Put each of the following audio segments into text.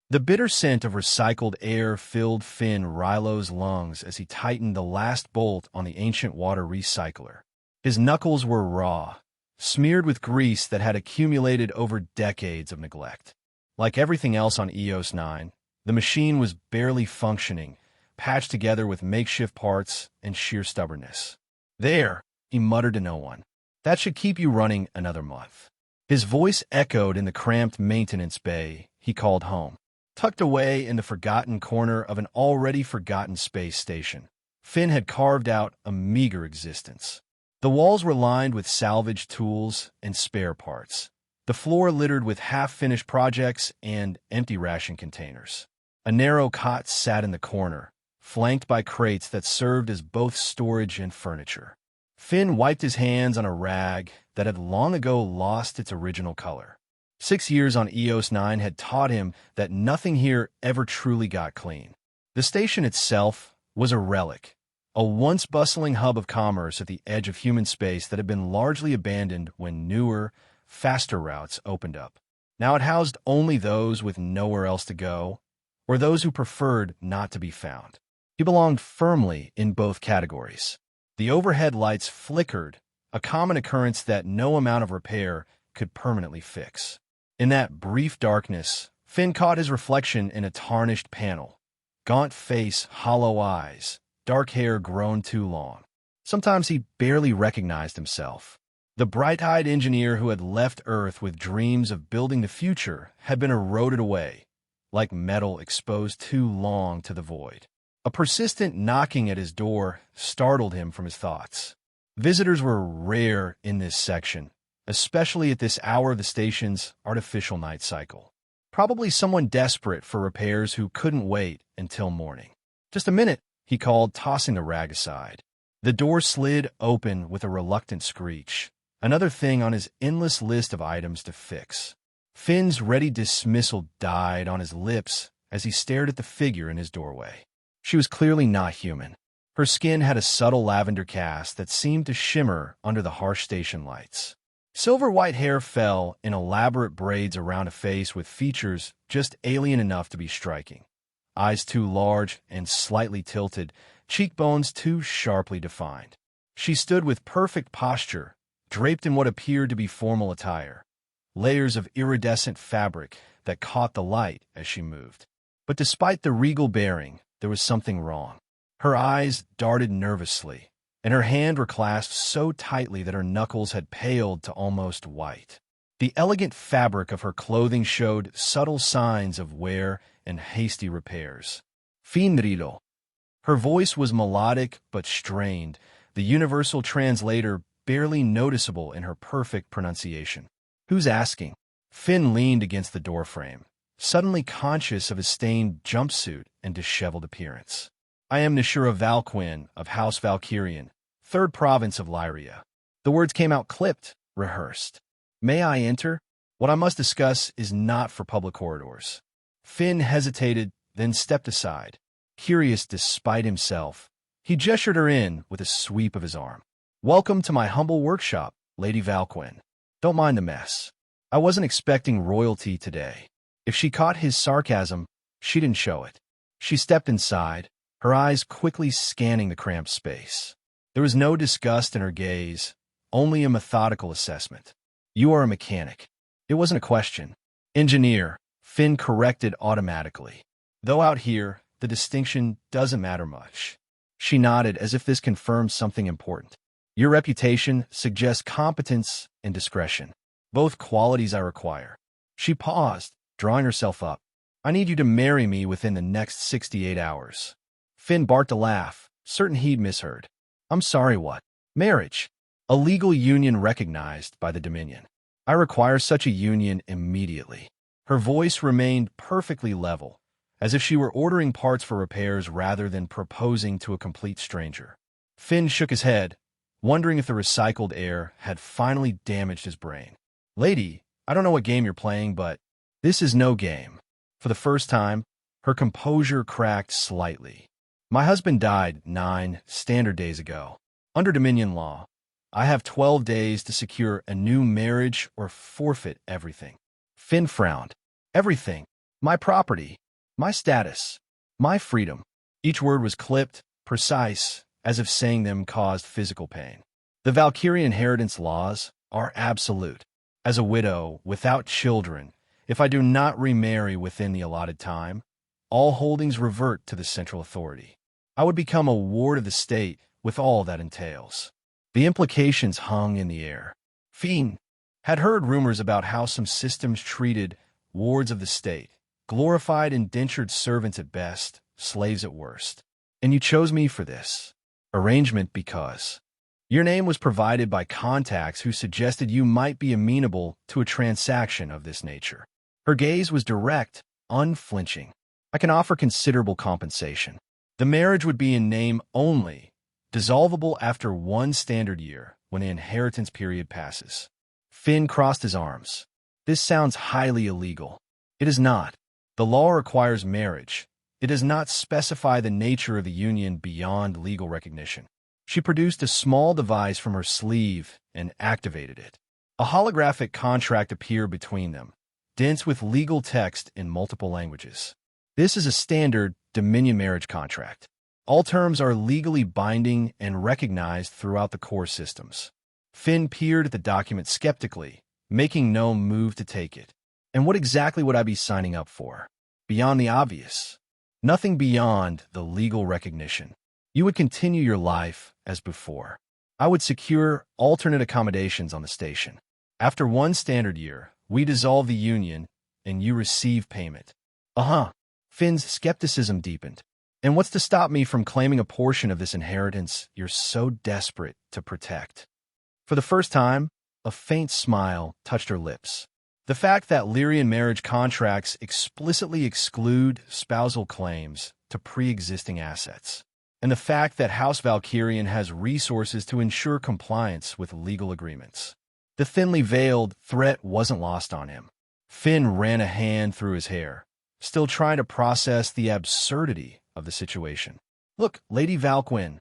The bitter scent of recycled air filled Finn Rilo's lungs as he tightened the last bolt on the ancient water recycler. His knuckles were raw, smeared with grease that had accumulated over decades of neglect. Like everything else on EOS 9, the machine was barely functioning, patched together with makeshift parts and sheer stubbornness. "There," he muttered to no one. "That should keep you running another month." His voice echoed in the cramped maintenance bay he called home. Tucked away in the forgotten corner of an already forgotten space station, Finn had carved out a meager existence. The walls were lined with salvaged tools and spare parts, the floor littered with half-finished projects and empty ration containers. A narrow cot sat in the corner, flanked by crates that served as both storage and furniture. Finn wiped his hands on a rag that had long ago lost its original color. 6 years on EOS 9 had taught him that nothing here ever truly got clean. The station itself was a relic, a once bustling hub of commerce at the edge of human space that had been largely abandoned when newer, faster routes opened up. Now it housed only those with nowhere else to go, or those who preferred not to be found. He belonged firmly in both categories. The overhead lights flickered, a common occurrence that no amount of repair could permanently fix. In that brief darkness, Finn caught his reflection in a tarnished panel. Gaunt face, hollow eyes, dark hair grown too long. Sometimes he barely recognized himself. The bright-eyed engineer who had left Earth with dreams of building the future had been eroded away, like metal exposed too long to the void. A persistent knocking at his door startled him from his thoughts. Visitors were rare in this section, especially at this hour of the station's artificial night cycle. Probably someone desperate for repairs who couldn't wait until morning. "Just a minute," he called, tossing the rag aside. The door slid open with a reluctant screech, another thing on his endless list of items to fix. Finn's ready dismissal died on his lips as he stared at the figure in his doorway. She was clearly not human. Her skin had a subtle lavender cast that seemed to shimmer under the harsh station lights. Silver-white hair fell in elaborate braids around a face with features just alien enough to be striking. Eyes too large and slightly tilted, cheekbones too sharply defined. She stood with perfect posture, draped in what appeared to be formal attire, layers of iridescent fabric that caught the light as she moved. But despite the regal bearing, there was something wrong. Her eyes darted nervously, and her hand were clasped so tightly that her knuckles had paled to almost white. The elegant fabric of her clothing showed subtle signs of wear and hasty repairs. "Finrido." Her voice was melodic but strained, the universal translator barely noticeable in her perfect pronunciation. "Who's asking?" Finn leaned against the doorframe, suddenly conscious of his stained jumpsuit and disheveled appearance. "I am Nashura Valquin of House Valkyrian, 3rd Province of Lyria." The words came out clipped, rehearsed. "May I enter? What I must discuss is not for public corridors." Finn hesitated, then stepped aside. Curious despite himself, he gestured her in with a sweep of his arm. "Welcome to my humble workshop, Lady Valquin. Don't mind the mess. I wasn't expecting royalty today." If she caught his sarcasm, she didn't show it. She stepped inside, her eyes quickly scanning the cramped space. There was no disgust in her gaze, only a methodical assessment. "You are a mechanic." It wasn't a question. "Engineer," Finn corrected automatically. Though out here, the distinction doesn't matter much. She nodded as if this confirmed something important. "Your reputation suggests competence and discretion, both qualities I require." She paused, drawing herself up. "I need you to marry me within the next 68 hours. Finn barked a laugh, certain he'd misheard. "I'm sorry, what?" "Marriage. A legal union recognized by the Dominion. I require such a union immediately." Her voice remained perfectly level, as if she were ordering parts for repairs rather than proposing to a complete stranger. Finn shook his head, wondering if the recycled air had finally damaged his brain. "Lady, I don't know what game you're playing, but this is no game." For the first time, her composure cracked slightly. "My husband died 9 standard days ago. Under Dominion law, I have 12 days to secure a new marriage or forfeit everything." Finn frowned. "Everything? my property, my status, my freedom. Each word was clipped, precise, as if saying them caused physical pain. The Valkyrian inheritance laws are absolute. As a widow, without children, if I do not remarry within the allotted time, all holdings revert to the central authority. I would become a ward of the state with all that entails. The implications hung in the air. Fiend had heard rumors about how some systems treated wards of the state, glorified indentured servants at best, slaves at worst. And you chose me for this arrangement because your name was provided by contacts who suggested you might be amenable to a transaction of this nature. Her gaze was direct, unflinching. I can offer considerable compensation. The marriage would be in name only, dissolvable after 1 standard year when the inheritance period passes. Finn crossed his arms. This sounds highly illegal. It is not. The law requires marriage. It does not specify the nature of the union beyond legal recognition. She produced a small device from her sleeve and activated it. A holographic contract appeared between them, dense with legal text in multiple languages. This is a standard Dominion marriage contract. All terms are legally binding and recognized throughout the core systems. Finn peered at the document skeptically, making no move to take it. And what exactly would I be signing up for? Beyond the obvious. Nothing beyond the legal recognition. You would continue your life as before. I would secure alternate accommodations on the station. After 1 standard year, we dissolve the union, and you receive payment. Finn's skepticism deepened. And what's to stop me from claiming a portion of this inheritance you're so desperate to protect? For the first time, a faint smile touched her lips. The fact that Lyrian marriage contracts explicitly exclude spousal claims to pre-existing assets, and the fact that House Valkyrian has resources to ensure compliance with legal agreements. The thinly veiled threat wasn't lost on him. Finn ran a hand through his hair, still trying to process the absurdity of the situation. Look, Lady Valquin.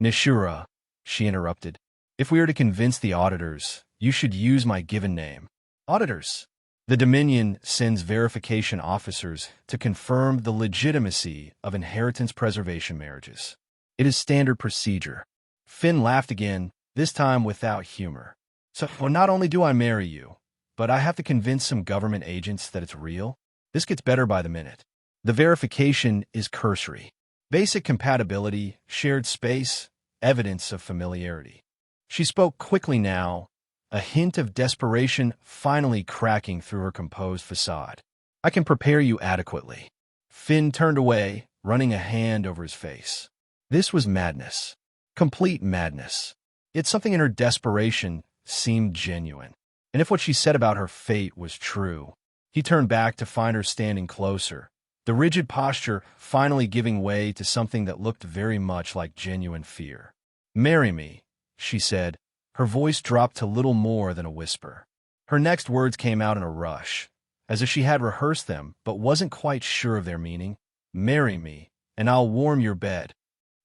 Nishura, she interrupted. If we are to convince the auditors, you should use my given name. Auditors. The Dominion sends verification officers to confirm the legitimacy of inheritance preservation marriages. It is standard procedure. Finn laughed again, this time without humor. So not only do I marry you, but I have to convince some government agents that it's real? This gets better by the minute. The verification is cursory. Basic compatibility, shared space, evidence of familiarity. She spoke quickly now, a hint of desperation finally cracking through her composed facade. I can prepare you adequately. Finn turned away, running a hand over his face. This was madness. Complete madness. Yet something in her desperation seemed genuine. And if what she said about her fate was true, he turned back to find her standing closer, the rigid posture finally giving way to something that looked very much like genuine fear. "Marry me," she said. Her voice dropped to little more than a whisper. Her next words came out in a rush, as if she had rehearsed them but wasn't quite sure of their meaning. "Marry me, and I'll warm your bed."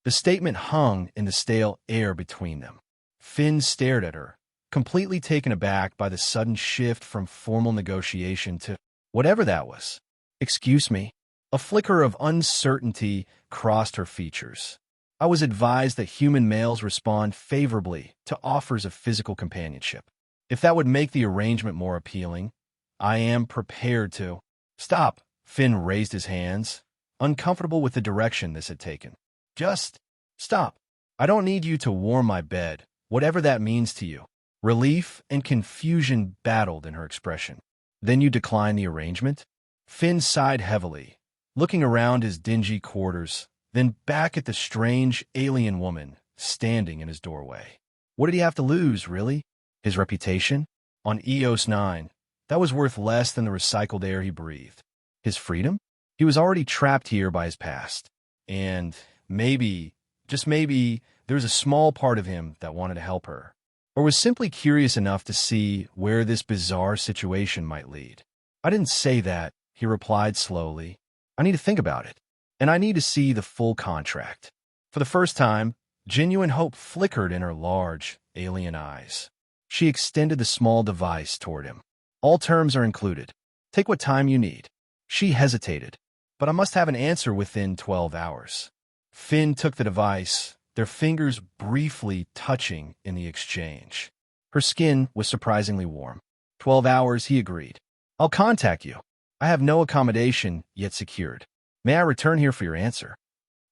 The statement hung in the stale air between them. Finn stared at her, completely taken aback by the sudden shift from formal negotiation to whatever that was. "Excuse me." A flicker of uncertainty crossed her features. "I was advised that human males respond favorably to offers of physical companionship. If that would make the arrangement more appealing, I am prepared to—" "Stop!" Finn raised his hands, uncomfortable with the direction this had taken. "Just stop. I don't need you to warm my bed, whatever that means to you." Relief and confusion battled in her expression. "Then you decline the arrangement?" Finn sighed heavily, looking around his dingy quarters, then back at the strange alien woman standing in his doorway. What did he have to lose, really? His reputation? On EOS 9, that was worth less than the recycled air he breathed. His freedom? He was already trapped here by his past. And maybe, just maybe, there was a small part of him that wanted to help her, or was simply curious enough to see where this bizarre situation might lead. "I didn't say that," he replied slowly. "I need to think about it. And I need to see the full contract." For the first time, genuine hope flickered in her large, alien eyes. She extended the small device toward him. "All terms are included. Take what time you need." She hesitated. But I must have an answer within 12 hours. Finn took the device, their fingers briefly touching in the exchange. Her skin was surprisingly warm. 12 hours, he agreed. I'll contact you. I have no accommodation yet secured. May I return here for your answer?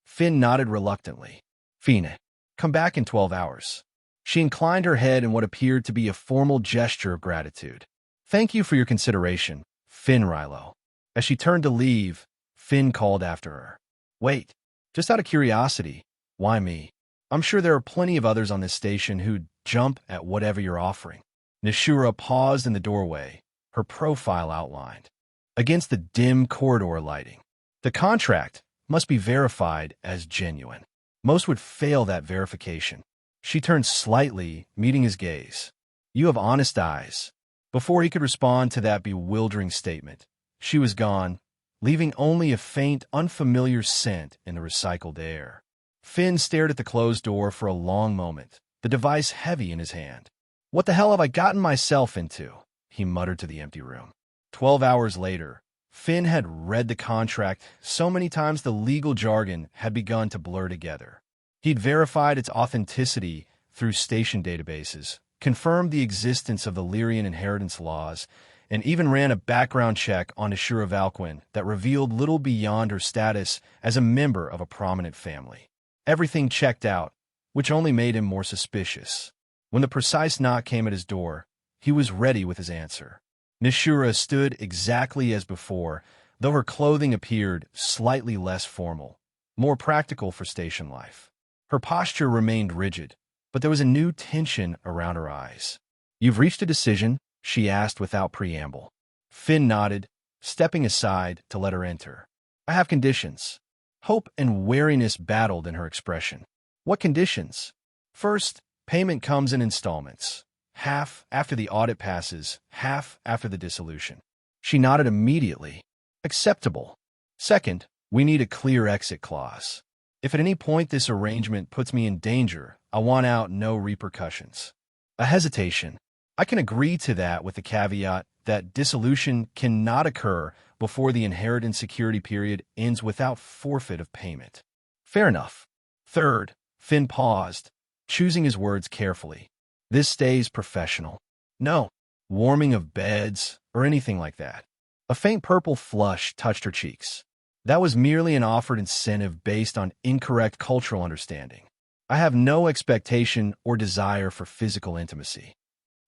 Finn nodded reluctantly. Fine. Come back in 12 hours. She inclined her head in what appeared to be a formal gesture of gratitude. Thank you for your consideration, Finn Rilo. As she turned to leave, Finn called after her. Wait, just out of curiosity, why me? I'm sure there are plenty of others on this station who'd jump at whatever you're offering. Nishura paused in the doorway, her profile outlined against the dim corridor lighting. The contract must be verified as genuine. Most would fail that verification. She turned slightly, meeting his gaze. You have honest eyes. Before he could respond to that bewildering statement, she was gone, leaving only a faint, unfamiliar scent in the recycled air. Finn stared at the closed door for a long moment, the device heavy in his hand. What the hell have I gotten myself into? He muttered to the empty room. 12 hours later, Finn had read the contract so many times the legal jargon had begun to blur together. He'd verified its authenticity through station databases, confirmed the existence of the Lyrian inheritance laws, and even ran a background check on Ashura Valquin that revealed little beyond her status as a member of a prominent family. Everything checked out, which only made him more suspicious. When the precise knock came at his door, he was ready with his answer. Nishura stood exactly as before, though her clothing appeared slightly less formal, more practical for station life. Her posture remained rigid, but there was a new tension around her eyes. You've reached a decision? She asked without preamble. Finn nodded, stepping aside to let her enter. I have conditions. Hope and wariness battled in her expression. What conditions? First, payment comes in installments. Half after the audit passes, half after the dissolution. She nodded immediately. Acceptable. Second, we need a clear exit clause. If at any point this arrangement puts me in danger, I want out no repercussions. A hesitation. I can agree to that with the caveat that dissolution cannot occur before the inheritance security period ends without forfeit of payment. Fair enough. Third, Finn paused, choosing his words carefully. This stays professional. No warming of beds or anything like that. A faint purple flush touched her cheeks. That was merely an offered incentive based on incorrect cultural understanding. I have no expectation or desire for physical intimacy.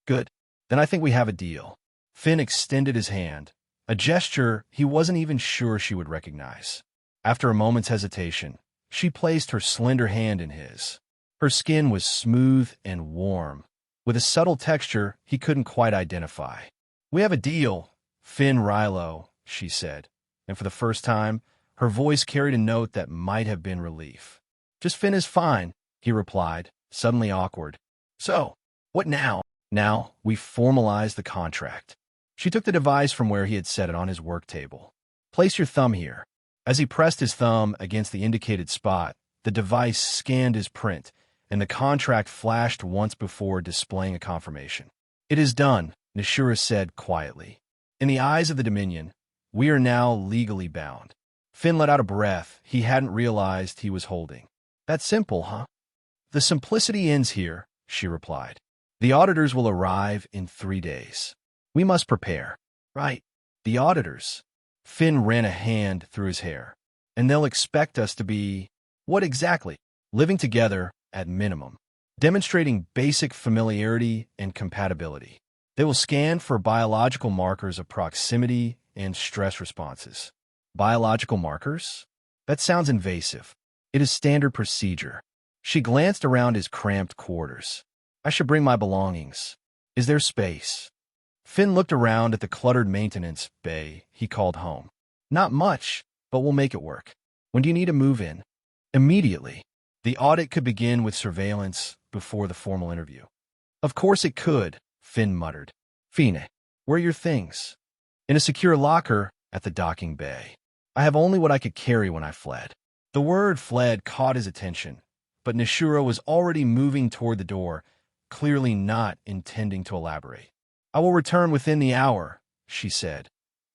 Good. Then I think we have a deal. Finn extended his hand, a gesture he wasn't even sure she would recognize. After a moment's hesitation, she placed her slender hand in his. Her skin was smooth and warm, with a subtle texture he couldn't quite identify. We have a deal, Finn Rilo, she said, and for the first time, her voice carried a note that might have been relief. Just Finn is fine, he replied, suddenly awkward. So, what now? Now, we formalize the contract. She took the device from where he had set it on his work table. Place your thumb here. As he pressed his thumb against the indicated spot, the device scanned his print, and the contract flashed once before displaying a confirmation. It is done, Nishura said quietly. In the eyes of the Dominion, we are now legally bound. Finn let out a breath he hadn't realized he was holding. That's simple, huh? The simplicity ends here, she replied. The auditors will arrive in 3 days. We must prepare. Right. The auditors. Finn ran a hand through his hair. And they'll expect us to be... What exactly? Living together, at minimum. Demonstrating basic familiarity and compatibility. They will scan for biological markers of proximity and stress responses. Biological markers? That sounds invasive. It is standard procedure. She glanced around his cramped quarters. I should bring my belongings. Is there space? Finn looked around at the cluttered maintenance bay he called home. Not much, but we'll make it work. When do you need to move in? Immediately. The audit could begin with surveillance before the formal interview. Of course it could, Finn muttered. Fine, where are your things? In a secure locker at the docking bay. I have only what I could carry when I fled. The word fled caught his attention, but Nishura was already moving toward the door, clearly not intending to elaborate. I will return within the hour, she said.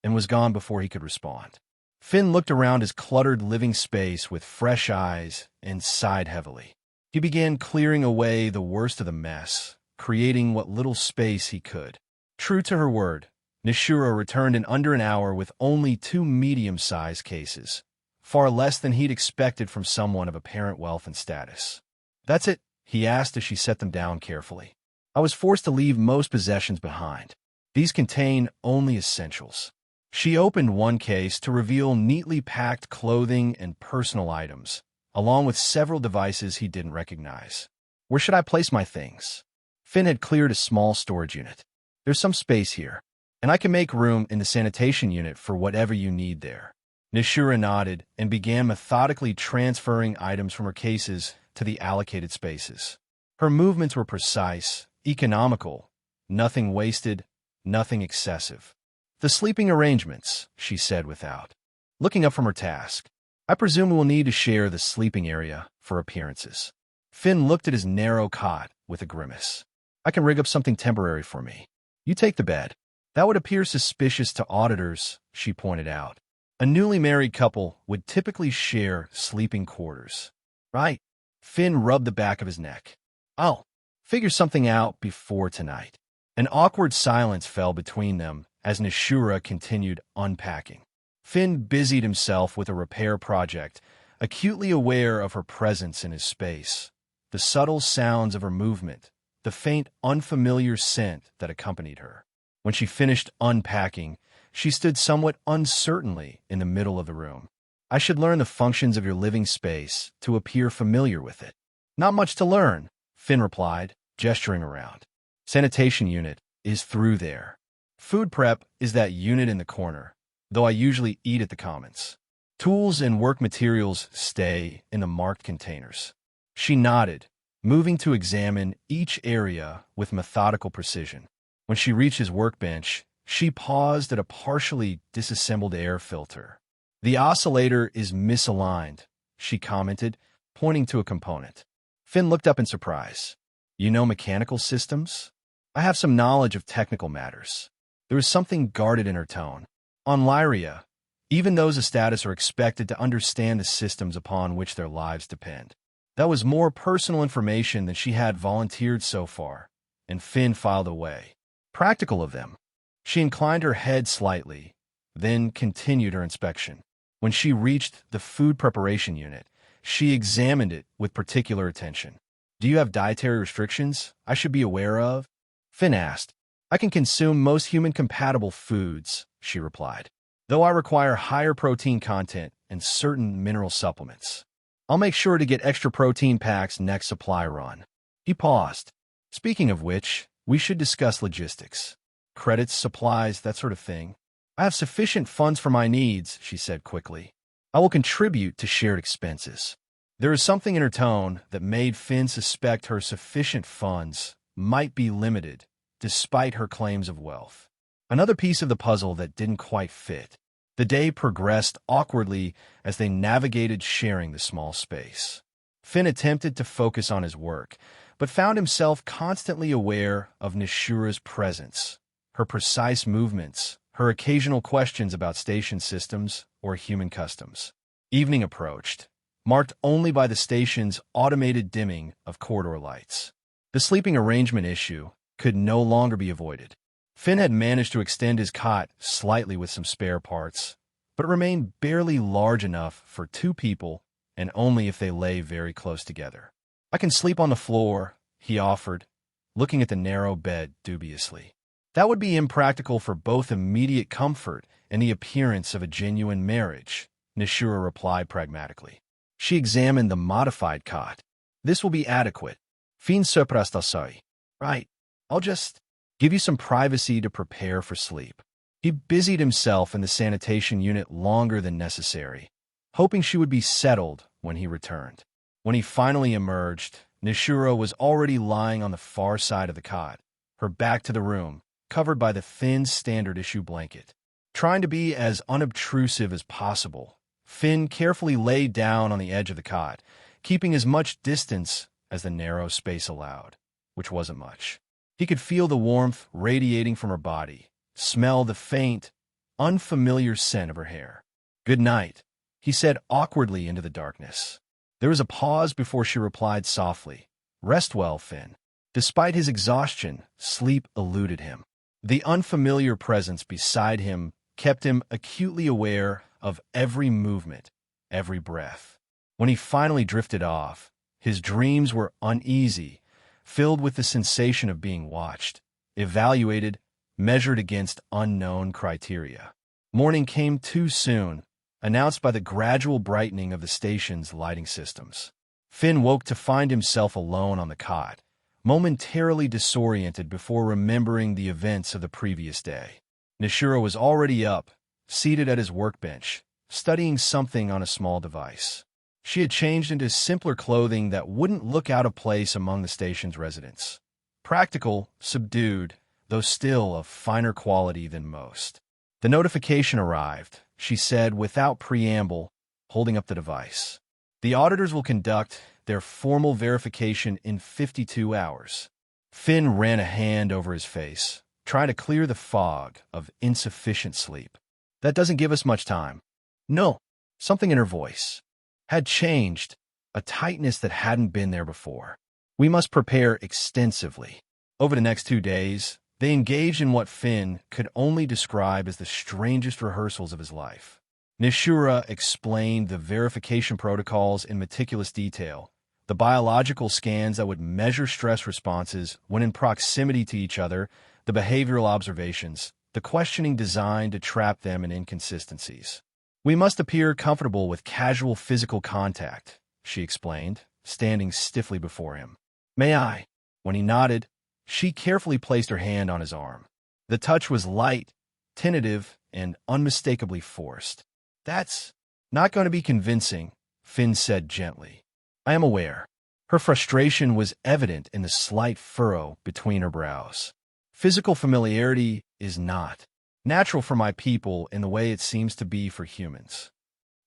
and was gone before he could respond. Finn looked around his cluttered living space with fresh eyes and sighed heavily. He began clearing away the worst of the mess, creating what little space he could. True to her word, Nishuro returned in under an hour with only 2 medium-sized cases, far less than he'd expected from someone of apparent wealth and status. "That's it?" he asked as she set them down carefully. "I was forced to leave most possessions behind. These contain only essentials." She opened one case to reveal neatly packed clothing and personal items, along with several devices he didn't recognize. "Where should I place my things?" Finn had cleared a small storage unit. "There's some space here, and I can make room in the sanitation unit for whatever you need there." Nishura nodded and began methodically transferring items from her cases to the allocated spaces. Her movements were precise, economical, nothing wasted, nothing excessive. "The sleeping arrangements," she said without looking up from her task. "I presume we'll need to share the sleeping area for appearances." Finn looked at his narrow cot with a grimace. "I can rig up something temporary for me. You take the bed." "That would appear suspicious to auditors," she pointed out. "A newly married couple would typically share sleeping quarters." "Right." Finn rubbed the back of his neck. "I'll figure something out before tonight." An awkward silence fell between them as Nishura continued unpacking. Finn busied himself with a repair project, acutely aware of her presence in his space, the subtle sounds of her movement, the faint, unfamiliar scent that accompanied her. When she finished unpacking, she stood somewhat uncertainly in the middle of the room. "I should learn the functions of your living space to appear familiar with it." "Not much to learn," Finn replied, gesturing around. "Sanitation unit is through there. Food prep is that unit in the corner, though I usually eat at the commons. Tools and work materials stay in the marked containers." She nodded, moving to examine each area with methodical precision. When she reached his workbench, she paused at a partially disassembled air filter. "The oscillator is misaligned," she commented, pointing to a component. Finn looked up in surprise. "You know mechanical systems?" "I have some knowledge of technical matters." There was something guarded in her tone. On Lyria, even those of status are expected to understand the systems upon which their lives depend. That was more personal information than she had volunteered so far, and Finn filed away. "Practical of them." She inclined her head slightly, then continued her inspection. When she reached the food preparation unit, she examined it with particular attention. "Do you have dietary restrictions I should be aware of?" Finn asked. "I can consume most human-compatible foods," she replied, "though I require higher protein content and certain mineral supplements. I'll make sure to get extra protein packs next supply run." He paused. "Speaking of which, we should discuss logistics. Credits, supplies, that sort of thing." "I have sufficient funds for my needs," she said quickly. "I will contribute to shared expenses." There was something in her tone that made Finn suspect her sufficient funds might be limited, despite her claims of wealth. Another piece of the puzzle that didn't quite fit. The day progressed awkwardly as they navigated sharing the small space. Finn attempted to focus on his work, but found himself constantly aware of Nishura's presence, her precise movements, her occasional questions about station systems or human customs. Evening approached, marked only by the station's automated dimming of corridor lights. The sleeping arrangement issue could no longer be avoided. Finn had managed to extend his cot slightly with some spare parts, but it remained barely large enough for 2 people, and only if they lay very close together. "I can sleep on the floor," he offered, looking at the narrow bed dubiously. "That would be impractical for both immediate comfort and the appearance of a genuine marriage," Nishura replied pragmatically. She examined the modified cot. "This will be adequate. Fin soprastasai. Right. I'll just give you some privacy to prepare for sleep." He busied himself in the sanitation unit longer than necessary, hoping she would be settled when he returned. When he finally emerged, Nishura was already lying on the far side of the cot, her back to the room, covered by the thin standard-issue blanket. Trying to be as unobtrusive as possible, Finn carefully laid down on the edge of the cot, keeping as much distance as the narrow space allowed, which wasn't much. He could feel the warmth radiating from her body, smell the faint, unfamiliar scent of her hair. "Good night," he said awkwardly into the darkness. There was a pause before she replied softly, "Rest well, Finn." Despite his exhaustion, sleep eluded him. The unfamiliar presence beside him kept him acutely aware of every movement, every breath. When he finally drifted off, his dreams were uneasy, filled with the sensation of being watched, evaluated, measured against unknown criteria. Morning came too soon, announced by the gradual brightening of the station's lighting systems. Finn woke to find himself alone on the cot, momentarily disoriented before remembering the events of the previous day. Nishura was already up, seated at his workbench, studying something on a small device. She had changed into simpler clothing that wouldn't look out of place among the station's residents. Practical, subdued, though still of finer quality than most. The notification arrived, she said without preamble, holding up the device. The auditors will conduct their formal verification in 52 hours. Finn ran a hand over his face, trying to clear the fog of insufficient sleep. That doesn't give us much time. No, something in her voice had changed, a tightness that hadn't been there before. We must prepare extensively. Over the next 2 days, they engaged in what Finn could only describe as the strangest rehearsals of his life. Nishura explained the verification protocols in meticulous detail, the biological scans that would measure stress responses when in proximity to each other, the behavioral observations, the questioning designed to trap them in inconsistencies. "We must appear comfortable with casual physical contact," she explained, standing stiffly before him. "May I?" When he nodded, she carefully placed her hand on his arm. The touch was light, tentative, and unmistakably forced. "That's not going to be convincing," Finn said gently. "I am aware." Her frustration was evident in the slight furrow between her brows. "Physical familiarity is not natural for my people in the way it seems to be for humans.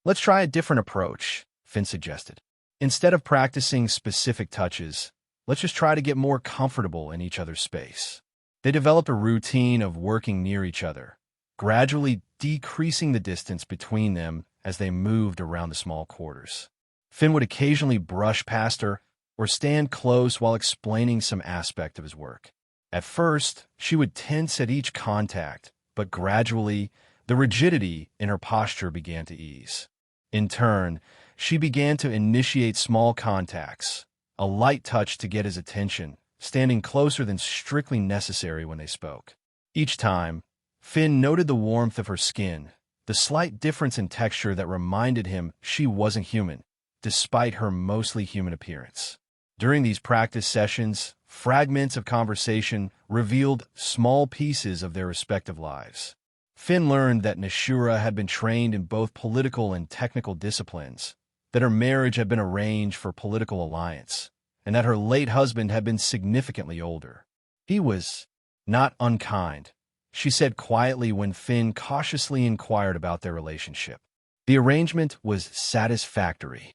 Let's try a different approach," Finn suggested. "Instead of practicing specific touches, let's just try to get more comfortable in each other's space." They developed a routine of working near each other, gradually decreasing the distance between them as they moved around the small quarters. Finn would occasionally brush past her or stand close while explaining some aspect of his work. At first, she would tense at each contact, but gradually, the rigidity in her posture began to ease. In turn, she began to initiate small contacts, a light touch to get his attention, standing closer than strictly necessary when they spoke. Each time, Finn noted the warmth of her skin, the slight difference in texture that reminded him she wasn't human, despite her mostly human appearance. During these practice sessions, fragments of conversation revealed small pieces of their respective lives. Finn learned that Nishura had been trained in both political and technical disciplines, that her marriage had been arranged for political alliance, and that her late husband had been significantly older. "He was not unkind," she said quietly when Finn cautiously inquired about their relationship. The arrangement was satisfactory.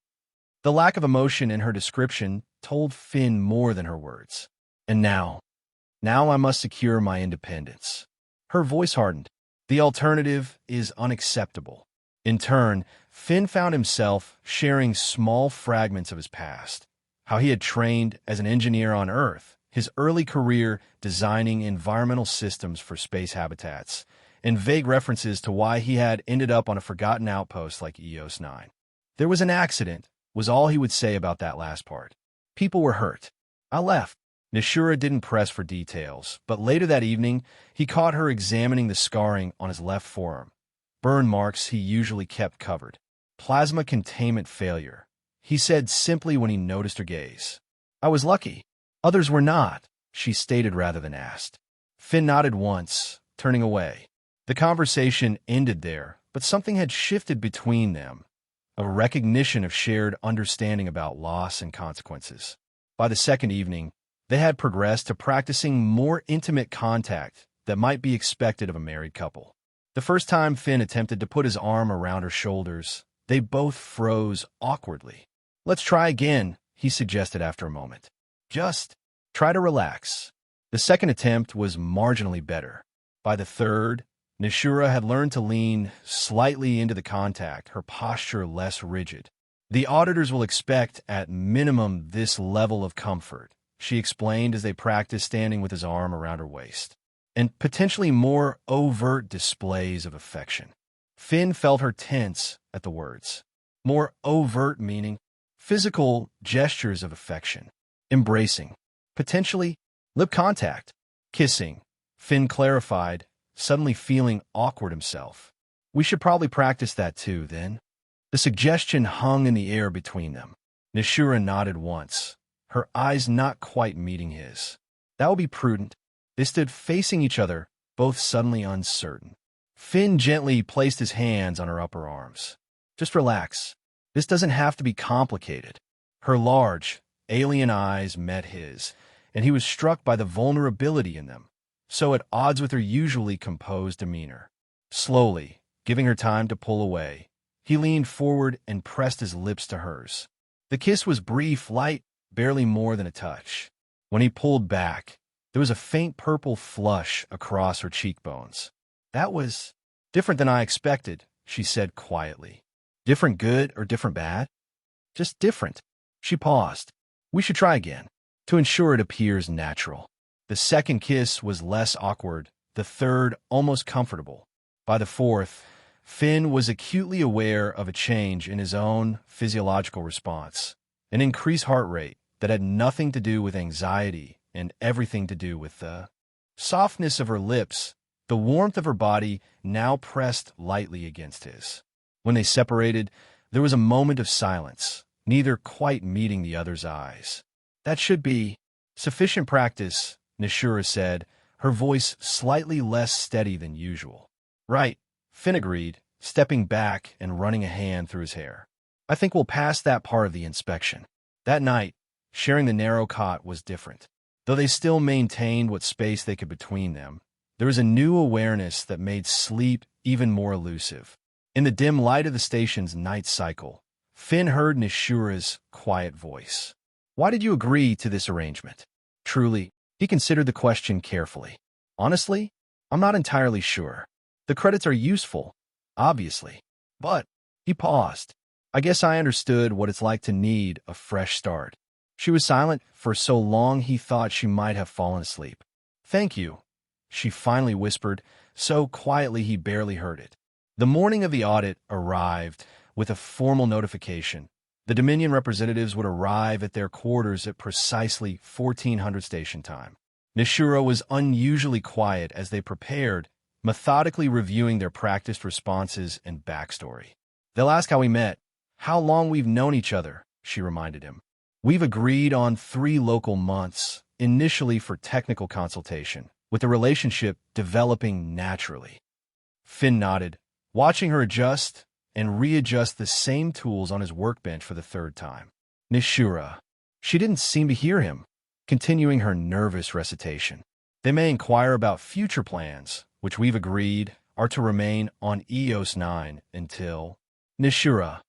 The lack of emotion in her description told Finn more than her words. "And now I must secure my independence." Her voice hardened. "The alternative is unacceptable." In turn, Finn found himself sharing small fragments of his past, how he had trained as an engineer on Earth, his early career designing environmental systems for space habitats, and vague references to why he had ended up on a forgotten outpost like EOS 9. "There was an accident," was all he would say about that last part. "People were hurt. I left." Nishura didn't press for details, but later that evening, he caught her examining the scarring on his left forearm, burn marks he usually kept covered. "Plasma containment failure," he said simply when he noticed her gaze. "I was lucky. Others were not," she stated rather than asked. Finn nodded once, turning away. The conversation ended there, but something had shifted between them, a recognition of shared understanding about loss and consequences. By the second evening, they had progressed to practicing more intimate contact that might be expected of a married couple. The first time Finn attempted to put his arm around her shoulders, they both froze awkwardly. "Let's try again," he suggested after a moment. "Just try to relax." The second attempt was marginally better. By the third, Nishura had learned to lean slightly into the contact, her posture less rigid. The auditors will expect, at minimum, this level of comfort, she explained as they practiced standing with his arm around her waist, and potentially more overt displays of affection. Finn felt her tense at the words. More overt meaning physical gestures of affection, embracing, potentially lip contact, kissing. Finn clarified, suddenly feeling awkward himself. We should probably practice that too, then. The suggestion hung in the air between them. Nishura nodded once, her eyes not quite meeting his. That would be prudent. They stood facing each other, both suddenly uncertain. Finn gently placed his hands on her upper arms. Just relax. This doesn't have to be complicated. Her large, alien eyes met his, and he was struck by the vulnerability in them, so at odds with her usually composed demeanor. Slowly, giving her time to pull away, he leaned forward and pressed his lips to hers. The kiss was brief, light, barely more than a touch. When he pulled back, there was a faint purple flush across her cheekbones. That was different than I expected, she said quietly. Different good or different bad? Just different. She paused. We should try again, to ensure it appears natural. The second kiss was less awkward, the third almost comfortable. By the fourth, Finn was acutely aware of a change in his own physiological response, an increased heart rate that had nothing to do with anxiety and everything to do with the softness of her lips, the warmth of her body now pressed lightly against his. When they separated, there was a moment of silence, neither quite meeting the other's eyes. That should be sufficient practice, Nishura said, her voice slightly less steady than usual. Right, Finn agreed, stepping back and running a hand through his hair. I think we'll pass that part of the inspection. That night, sharing the narrow cot was different. Though they still maintained what space they could between them, there was a new awareness that made sleep even more elusive. In the dim light of the station's night cycle, Finn heard Nishura's quiet voice. Why did you agree to this arrangement? Truly, he considered the question carefully. Honestly, I'm not entirely sure. The credits are useful, obviously. But, he paused. I guess I understood what it's like to need a fresh start. She was silent for so long he thought she might have fallen asleep. Thank you, she finally whispered, so quietly he barely heard it. The morning of the audit arrived with a formal notification. The Dominion representatives would arrive at their quarters at precisely 1400 station time. Nishura was unusually quiet as they prepared, methodically reviewing their practiced responses and backstory. They'll ask how we met, how long we've known each other, she reminded him. We've agreed on 3 local months, initially for technical consultation, with the relationship developing naturally. Finn nodded, watching her adjust and readjust the same tools on his workbench for the third time. Nishura. She didn't seem to hear him, continuing her nervous recitation. They may inquire about future plans, which we've agreed are to remain on EOS 9 until... Nishura,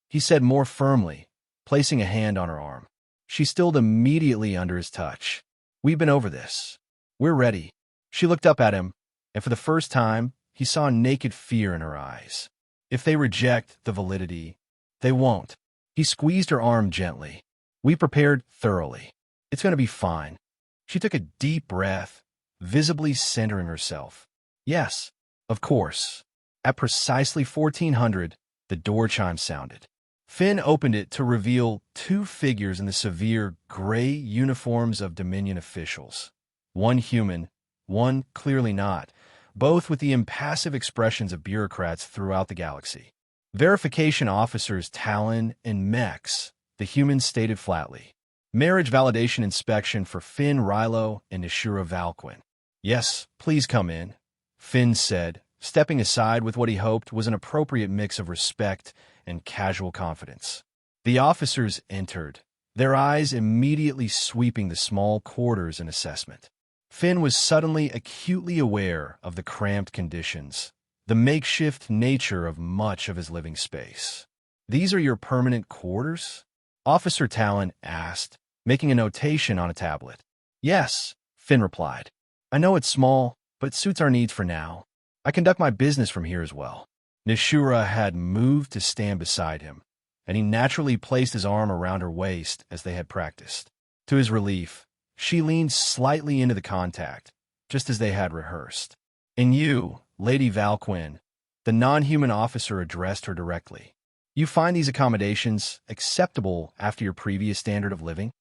he said more firmly, placing a hand on her arm. She stilled immediately under his touch. We've been over this. We're ready. She looked up at him, and for the first time, he saw naked fear in her eyes. If they reject the validity, they won't. He squeezed her arm gently. We prepared thoroughly. It's going to be fine. She took a deep breath, visibly centering herself. Yes, of course. At precisely 1400, the door chime sounded. Finn opened it to reveal 2 figures in the severe gray uniforms of Dominion officials. One human, one clearly not, both with the impassive expressions of bureaucrats throughout the galaxy. Verification officers Talon and Mex, the humans stated flatly. Marriage validation inspection for Finn Rilo and Nishura Valquin. Yes, please come in, Finn said, stepping aside with what he hoped was an appropriate mix of respect and casual confidence. The officers entered, their eyes immediately sweeping the small quarters in assessment. Finn was suddenly acutely aware of the cramped conditions, the makeshift nature of much of his living space. These are your permanent quarters? Officer Talon asked, making a notation on a tablet. Yes, Finn replied. I know it's small, but it suits our needs for now. I conduct my business from here as well. Nishura had moved to stand beside him, and he naturally placed his arm around her waist as they had practiced. To his relief, she leaned slightly into the contact, just as they had rehearsed. And you, Lady Valquin, the non-human officer addressed her directly. You find these accommodations acceptable after your previous standard of living?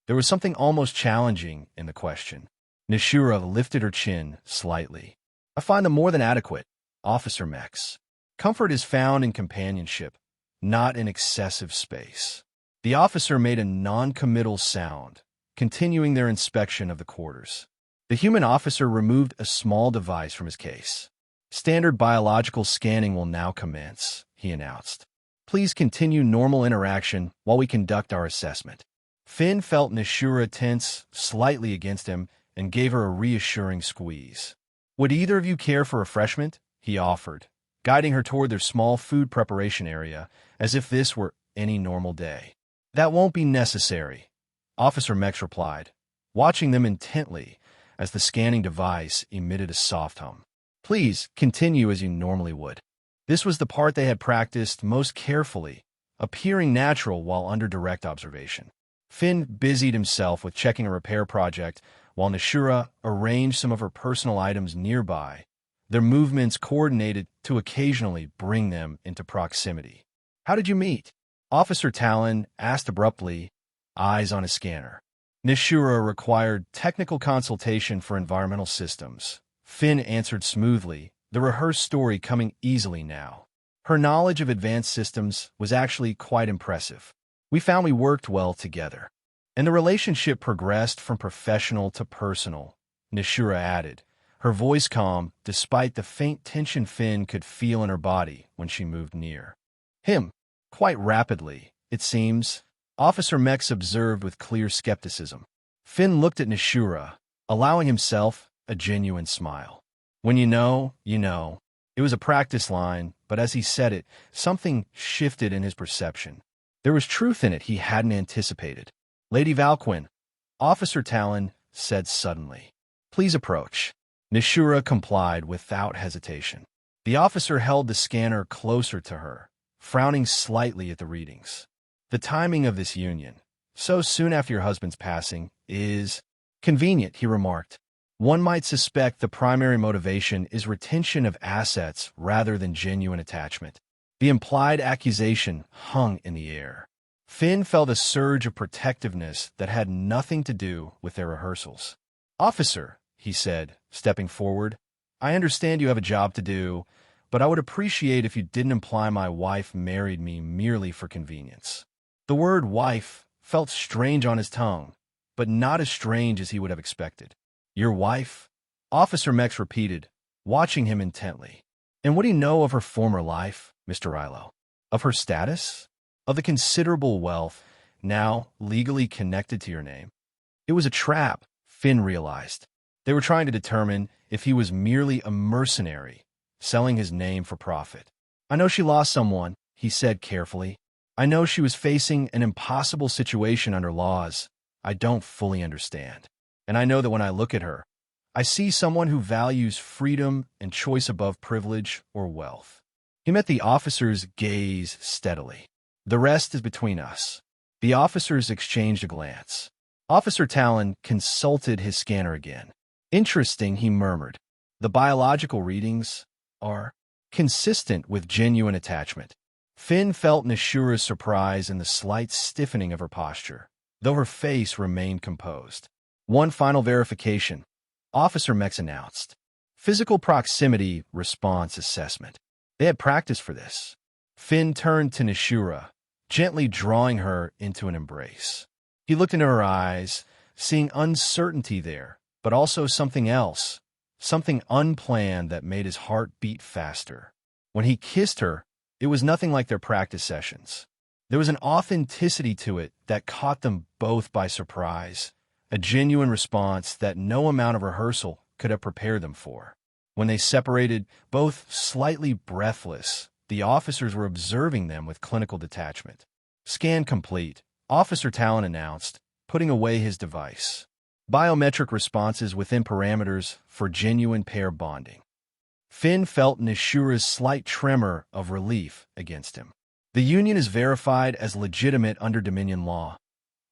There was something almost challenging in the question. Nishura lifted her chin slightly. I find them more than adequate, Officer Mex. Comfort is found in companionship, not in excessive space. The officer made a non-committal sound, continuing their inspection of the quarters. The human officer removed a small device from his case. Standard biological scanning will now commence, he announced. Please continue normal interaction while we conduct our assessment. Finn felt Nishura tense slightly against him and gave her a reassuring squeeze. Would either of you care for refreshment? He offered, guiding her toward their small food preparation area as if this were any normal day. That won't be necessary, Officer Mex replied, watching them intently as the scanning device emitted a soft hum. Please continue as you normally would. This was the part they had practiced most carefully, appearing natural while under direct observation. Finn busied himself with checking a repair project while Nishura arranged some of her personal items nearby, their movements coordinated to occasionally bring them into proximity. How did you meet? Officer Talon asked abruptly, eyes on his scanner. Nishura required technical consultation for environmental systems. Finn answered smoothly, the rehearsed story coming easily now. Her knowledge of advanced systems was actually quite impressive. We found we worked well together. And the relationship progressed from professional to personal, Nishura added, her voice calm despite the faint tension Finn could feel in her body when she moved near. Him, quite rapidly, it seems, Officer Mex observed with clear skepticism. Finn looked at Nishura, allowing himself a genuine smile. When you know, you know. It was a practice line, but as he said it, something shifted in his perception. There was truth in it he hadn't anticipated. Lady Valquin, Officer Talon said suddenly. Please approach. Nishura complied without hesitation. The officer held the scanner closer to her, frowning slightly at the readings. The timing of this union, so soon after your husband's passing, is convenient, he remarked. One might suspect the primary motivation is retention of assets rather than genuine attachment. The implied accusation hung in the air. Finn felt a surge of protectiveness that had nothing to do with their rehearsals. Officer, he said, stepping forward, I understand you have a job to do, but I would appreciate if you didn't imply my wife married me merely for convenience. The word wife felt strange on his tongue, but not as strange as he would have expected. Your wife? Officer Mex repeated, watching him intently. And what do you know of her former life, Mr. Rilo? Of her status? Of the considerable wealth now legally connected to your name? It was a trap, Finn realized. They were trying to determine if he was merely a mercenary, selling his name for profit. I know she lost someone, he said carefully. I know she was facing an impossible situation under laws I don't fully understand. And I know that when I look at her, I see someone who values freedom and choice above privilege or wealth. He met the officer's gaze steadily. The rest is between us. The officers exchanged a glance. Officer Talon consulted his scanner again. Interesting, he murmured. The biological readings are consistent with genuine attachment. Finn felt Nishura's surprise and the slight stiffening of her posture, though her face remained composed. One final verification, Officer Mex announced. Physical proximity response assessment. They had practiced for this. Finn turned to Nishura, gently drawing her into an embrace. He looked into her eyes, seeing uncertainty there, but also something else, something unplanned that made his heart beat faster. When he kissed her, it was nothing like their practice sessions. There was an authenticity to it that caught them both by surprise, a genuine response that no amount of rehearsal could have prepared them for. When they separated, both slightly breathless, the officers were observing them with clinical detachment. Scan complete, Officer Talon announced, putting away his device. Biometric responses within parameters for genuine pair bonding. Finn felt Nishura's slight tremor of relief against him. The union is verified as legitimate under Dominion law,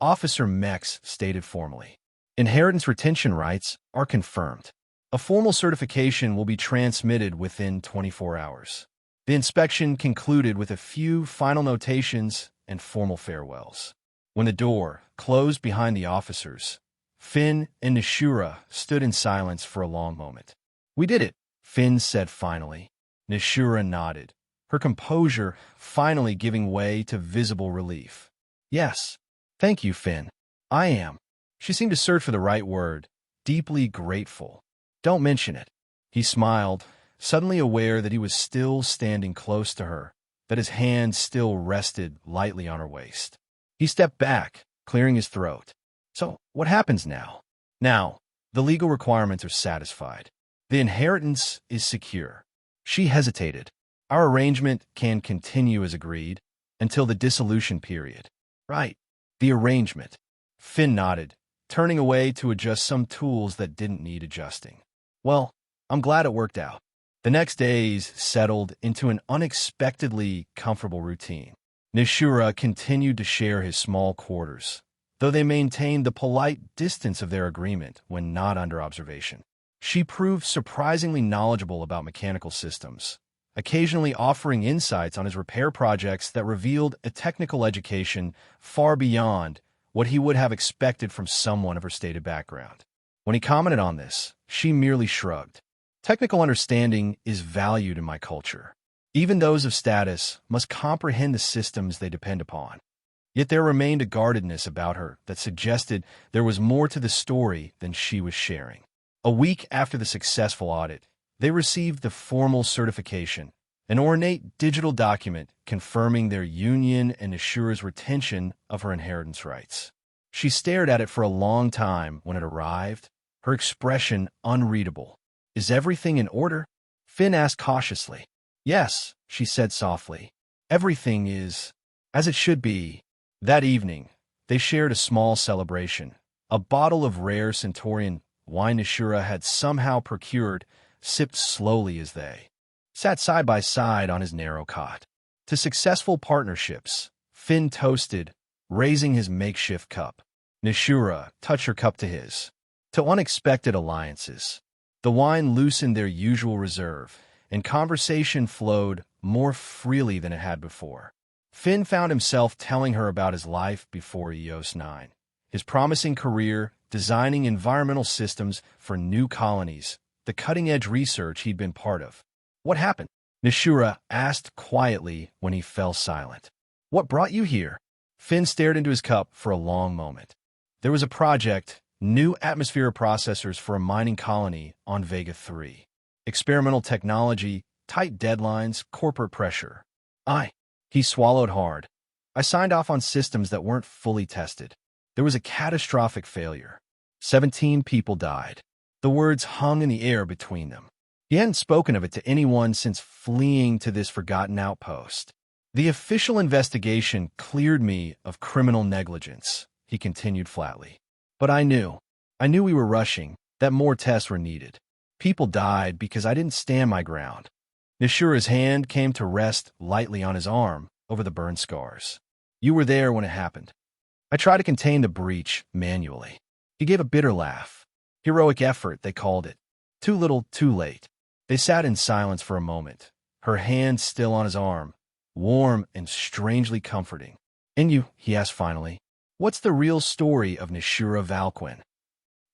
Officer Mex stated formally. Inheritance retention rights are confirmed. A formal certification will be transmitted within 24 hours. The inspection concluded with a few final notations and formal farewells. When the door closed behind the officers, Finn and Nishura stood in silence for a long moment. "We did it," Finn said finally. Nishura nodded, her composure finally giving way to visible relief. "Yes. Thank you, Finn. I am." She seemed to search for the right word. "Deeply grateful." "Don't mention it." He smiled, suddenly aware that he was still standing close to her, that his hand still rested lightly on her waist. He stepped back, clearing his throat. "So, what happens now?" "Now, the legal requirements are satisfied. The inheritance is secure." She hesitated. "Our arrangement can continue as agreed until the dissolution period." "Right. The arrangement." Finn nodded, turning away to adjust some tools that didn't need adjusting. "Well, I'm glad it worked out." The next days settled into an unexpectedly comfortable routine. Nishura continued to share his small quarters, though they maintained the polite distance of their agreement when not under observation. She proved surprisingly knowledgeable about mechanical systems, occasionally offering insights on his repair projects that revealed a technical education far beyond what he would have expected from someone of her stated background. When he commented on this, she merely shrugged. "Technical understanding is valued in my culture. Even those of status must comprehend the systems they depend upon." Yet there remained a guardedness about her that suggested there was more to the story than she was sharing. A week after the successful audit, they received the formal certification, an ornate digital document confirming their union and Nishura's retention of her inheritance rights. She stared at it for a long time when it arrived, her expression unreadable. "Is everything in order?" Finn asked cautiously. "Yes," she said softly. "Everything is as it should be." That evening, they shared a small celebration. A bottle of rare Centaurian wine Nishura had somehow procured, sipped slowly as they sat side by side on his narrow cot. To successful partnerships, Finn toasted, raising his makeshift cup. Nishura touched her cup to his. To unexpected alliances. The wine loosened their usual reserve, and conversation flowed more freely than it had before. Finn found himself telling her about his life before EOS 9, his promising career designing environmental systems for new colonies, the cutting-edge research he'd been part of. "What happened?" Nishura asked quietly when he fell silent. "What brought you here?" Finn stared into his cup for a long moment. "There was a project, new atmosphere processors for a mining colony on Vega 3. Experimental technology, tight deadlines, corporate pressure. He swallowed hard. "I signed off on systems that weren't fully tested. There was a catastrophic failure. 17 people died." The words hung in the air between them. He hadn't spoken of it to anyone since fleeing to this forgotten outpost. "The official investigation cleared me of criminal negligence," he continued flatly. "But I knew we were rushing, that more tests were needed. People died because I didn't stand my ground." Nishura's hand came to rest lightly on his arm over the burn scars. "You were there when it happened. I tried to contain the breach manually." He gave a bitter laugh. "Heroic effort, they called it. Too little, too late." They sat in silence for a moment, her hand still on his arm, warm and strangely comforting. "And you," he asked finally, "what's the real story of Nishura Valquin?"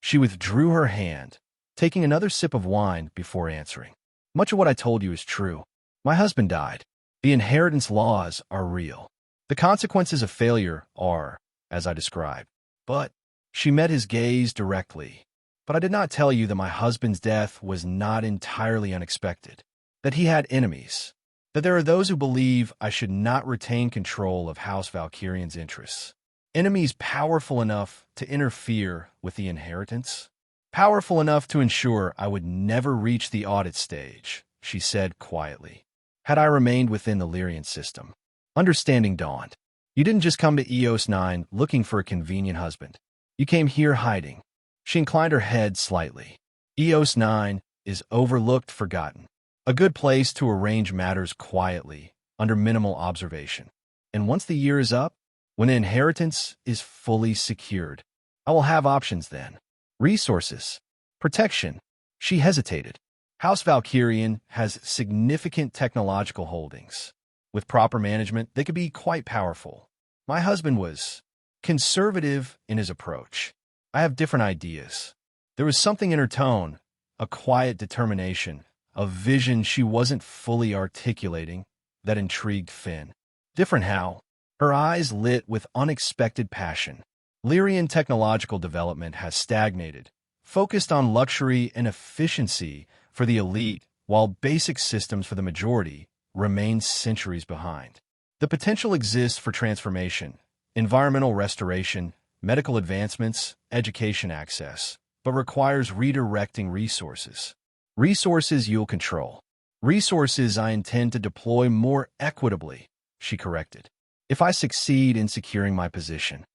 She withdrew her hand, taking another sip of wine before answering. "Much of what I told you is true. My husband died. The inheritance laws are real. The consequences of failure are, as I described. But," she met his gaze directly, "but I did not tell you that my husband's death was not entirely unexpected, that he had enemies, that there are those who believe I should not retain control of House Valkyrion's interests. Enemies powerful enough to interfere with the inheritance, powerful enough to ensure I would never reach the audit stage," she said quietly. "Had I remained within the Lyrian system." Understanding dawned. "You didn't just come to EOS 9 looking for a convenient husband. You came here hiding." She inclined her head slightly. "EOS 9 is overlooked, forgotten. A good place to arrange matters quietly, under minimal observation. And once the year is up, when the inheritance is fully secured, I will have options then. Resources. Protection. She hesitated. House Valkyrian has significant technological holdings. With proper management, they could be quite powerful. My husband was conservative in his approach. I have different ideas. There was something in her tone, a quiet determination, a vision she wasn't fully articulating, that intrigued Finn. Different how? Her eyes lit with unexpected passion. Lyrian technological development has stagnated, focused on luxury and efficiency for the elite, while basic systems for the majority remain centuries behind. The potential exists for transformation, environmental restoration, medical advancements, education access, but requires redirecting resources. Resources you'll control. Resources I intend to deploy more equitably, she corrected. If I succeed in securing my position.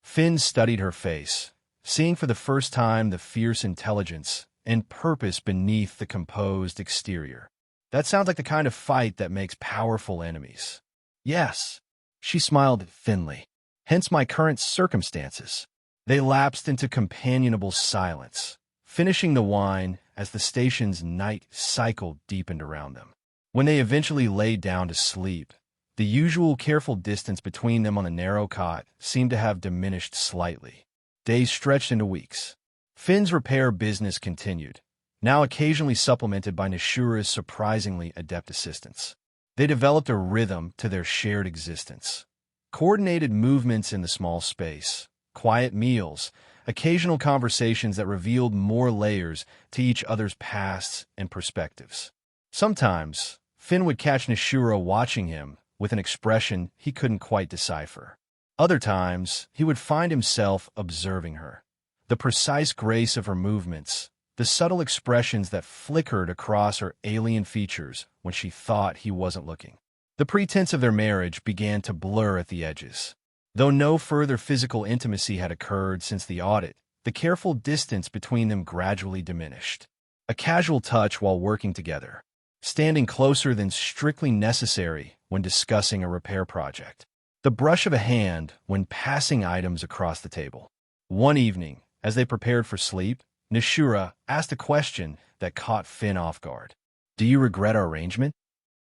Finn studied her face, seeing for the first time the fierce intelligence and purpose beneath the composed exterior. That sounds like the kind of fight that makes powerful enemies. Yes, she smiled thinly. Hence my current circumstances. They lapsed into companionable silence, finishing the wine as the station's night cycle deepened around them. When they eventually lay down to sleep, the usual careful distance between them on the narrow cot seemed to have diminished slightly. Days stretched into weeks. Finn's repair business continued, now occasionally supplemented by Nishura's surprisingly adept assistance. They developed a rhythm to their shared existence. Coordinated movements in the small space, quiet meals, occasional conversations that revealed more layers to each other's pasts and perspectives. Sometimes, Finn would catch Nishura watching him with an expression he couldn't quite decipher. Other times, he would find himself observing her. The precise grace of her movements, the subtle expressions that flickered across her alien features when she thought he wasn't looking. The pretense of their marriage began to blur at the edges. Though no further physical intimacy had occurred since the audit, the careful distance between them gradually diminished. A casual touch while working together, standing closer than strictly necessary when discussing a repair project. The brush of a hand when passing items across the table. One evening, as they prepared for sleep, Nishura asked a question that caught Finn off guard. "Do you regret our arrangement?"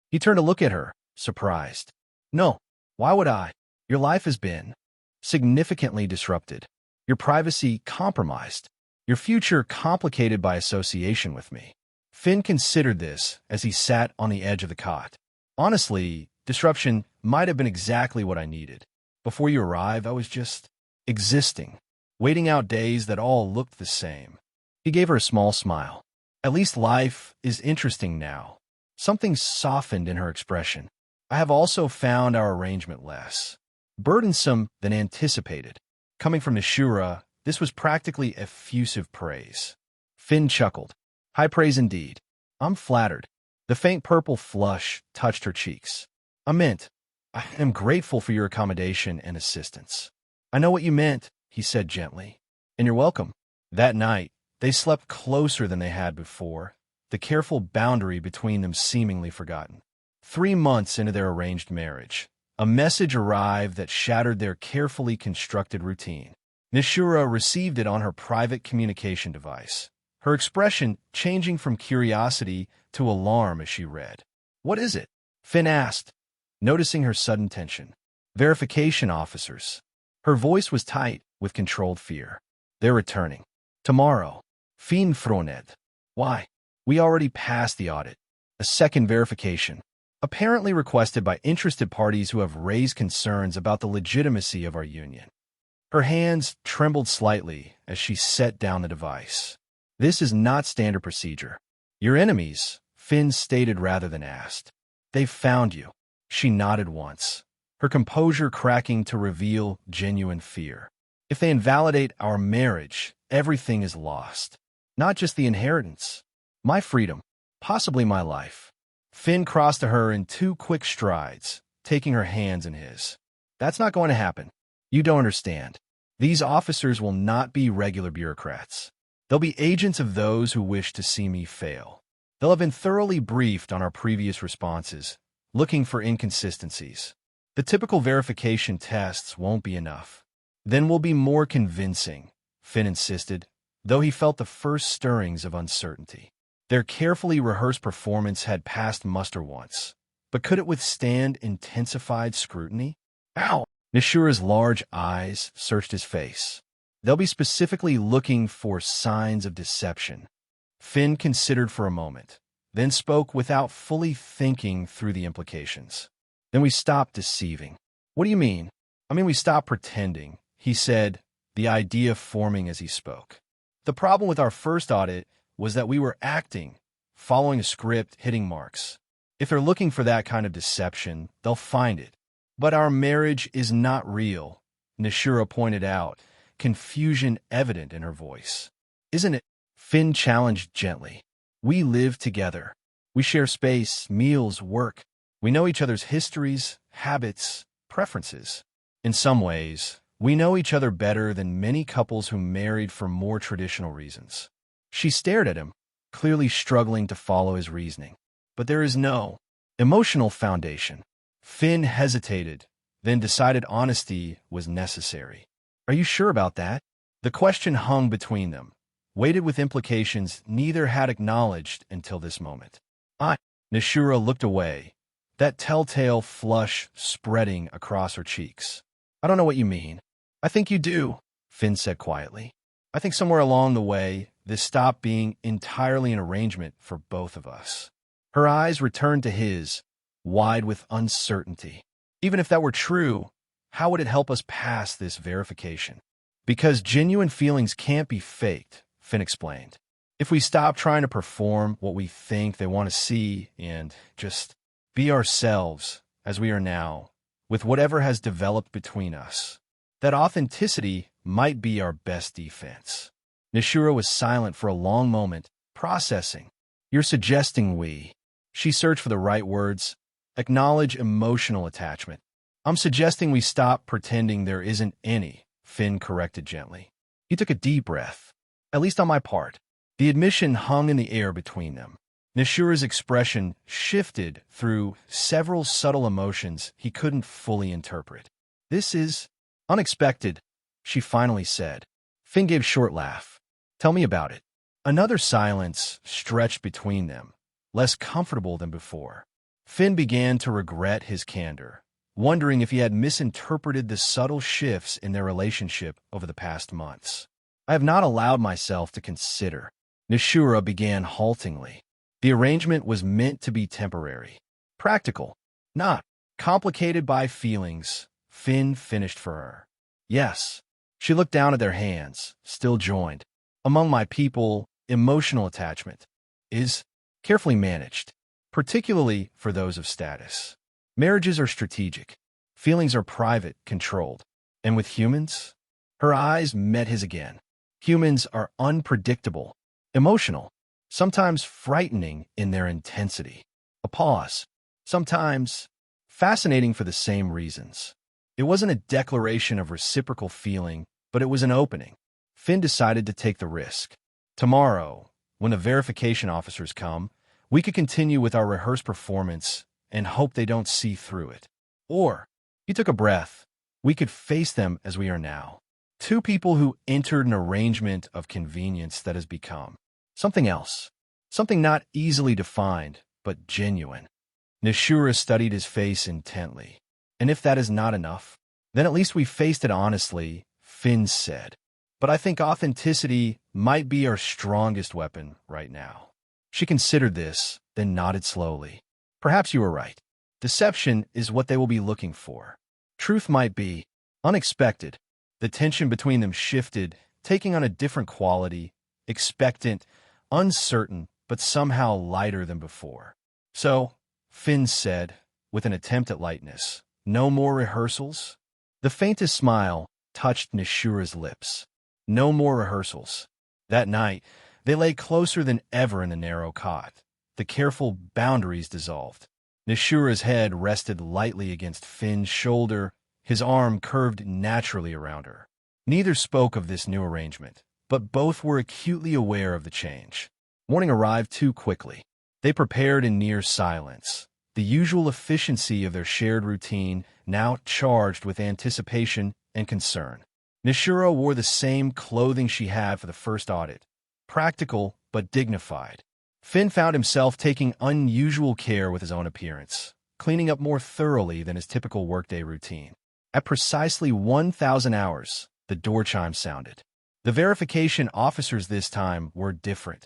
He turned to look at her, surprised. "No. Why would I? Your life has been significantly disrupted. Your privacy compromised. Your future complicated by association with me." Finn considered this as he sat on the edge of the cot. Honestly, disruption might have been exactly what I needed. Before you arrived, I was just existing, waiting out days that all looked the same. He gave her a small smile. At least life is interesting now. Something softened in her expression. I have also found our arrangement less burdensome than anticipated. Coming from Nishura, this was practically effusive praise. Finn chuckled. High praise indeed. I'm flattered. The faint purple flush touched her cheeks. I am grateful for your accommodation and assistance. I know what you meant, he said gently. And you're welcome. That night, they slept closer than they had before, the careful boundary between them seemingly forgotten. 3 months into their arranged marriage, a message arrived that shattered their carefully constructed routine. Nishura received it on her private communication device, her expression changing from curiosity to alarm as she read. "What is it?" Finn asked, noticing her sudden tension. "Verification officers." Her voice was tight with controlled fear. "They're returning. Tomorrow. Fin Fronet." "Why?" "We already passed the audit. A second verification. Apparently requested by interested parties who have raised concerns about the legitimacy of our union." Her hands trembled slightly as she set down the device. "This is not standard procedure. Your enemies," Finn stated rather than asked. "They've found you." She nodded once, her composure cracking to reveal genuine fear. "If they invalidate our marriage, everything is lost. Not just the inheritance. My freedom. Possibly my life." Finn crossed to her in 2 quick strides, taking her hands in his. "That's not going to happen. You don't understand. These officers will not be regular bureaucrats. They'll be agents of those who wish to see me fail. They'll have been thoroughly briefed on our previous responses, looking for inconsistencies. The typical verification tests won't be enough. Then we'll be more convincing, Finn insisted, though he felt the first stirrings of uncertainty. Their carefully rehearsed performance had passed muster once, but could it withstand intensified scrutiny? Ow! Nishura's large eyes searched his face. They'll be specifically looking for signs of deception. Finn considered for a moment, then spoke without fully thinking through the implications. Then we stopped deceiving. What do you mean? I mean we stopped pretending, he said, the idea forming as he spoke. The problem with our first audit was that we were acting, following a script, hitting marks. If they're looking for that kind of deception, they'll find it. But our marriage is not real, Nishura pointed out, confusion evident in her voice. Isn't it? Finn challenged gently. We live together. We share space, meals, work. We know each other's histories, habits, preferences. In some ways, we know each other better than many couples who married for more traditional reasons. She stared at him, clearly struggling to follow his reasoning. But there is no emotional foundation. Finn hesitated, then decided honesty was necessary. Are you sure about that? The question hung between them, weighted with implications neither had acknowledged until this moment. Nishura looked away, that telltale flush spreading across her cheeks. I don't know what you mean. I think you do, Finn said quietly. I think somewhere along the way, this stopped being entirely an arrangement for both of us. Her eyes returned to his, wide with uncertainty. Even if that were true, how would it help us pass this verification? Because genuine feelings can't be faked, Finn explained. If we stop trying to perform what we think they want to see and just be ourselves as we are now, with whatever has developed between us, that authenticity might be our best defense. Nishura was silent for a long moment, processing. You're suggesting we. She searched for the right words. Acknowledge emotional attachment. I'm suggesting we stop pretending there isn't any, Finn corrected gently. He took a deep breath. At least on my part. The admission hung in the air between them. Nishura's expression shifted through several subtle emotions he couldn't fully interpret. This is unexpected, she finally said. Finn gave a short laugh. Tell me about it. Another silence stretched between them, less comfortable than before. Finn began to regret his candor, wondering if he had misinterpreted the subtle shifts in their relationship over the past months. I have not allowed myself to consider. Nishura began haltingly. The arrangement was meant to be temporary. Practical, not complicated by feelings, Finn finished for her. Yes. She looked down at their hands, still joined. Among my people, emotional attachment is carefully managed, particularly for those of status. Marriages are strategic. Feelings are private, controlled. And with humans? Her eyes met his again. Humans are unpredictable, emotional, sometimes frightening in their intensity. A pause, sometimes fascinating for the same reasons. It wasn't a declaration of reciprocal feeling, but it was an opening. Finn decided to take the risk. Tomorrow, when the verification officers come, we could continue with our rehearsed performance and hope they don't see through it. Or, he took a breath, we could face them as we are now. Two people who entered an arrangement of convenience that has become something else. Something not easily defined, but genuine. Nishura studied his face intently. And if that is not enough, then at least we faced it honestly, Finn said. But I think authenticity might be our strongest weapon right now. She considered this, then nodded slowly. Perhaps you were right. Deception is what they will be looking for. Truth might be unexpected. The tension between them shifted, taking on a different quality, expectant, uncertain, but somehow lighter than before. So, Finn said, with an attempt at lightness, no more rehearsals? The faintest smile touched Nishura's lips. No more rehearsals. That night, they lay closer than ever in the narrow cot. The careful boundaries dissolved. Nishura's head rested lightly against Finn's shoulder, his arm curved naturally around her. Neither spoke of this new arrangement, but both were acutely aware of the change. Morning arrived too quickly. They prepared in near silence, the usual efficiency of their shared routine now charged with anticipation and concern. Nishura wore the same clothing she had for the first audit, practical but dignified. Finn found himself taking unusual care with his own appearance, cleaning up more thoroughly than his typical workday routine. At precisely 1,000 hours, the door chime sounded. The verification officers this time were different.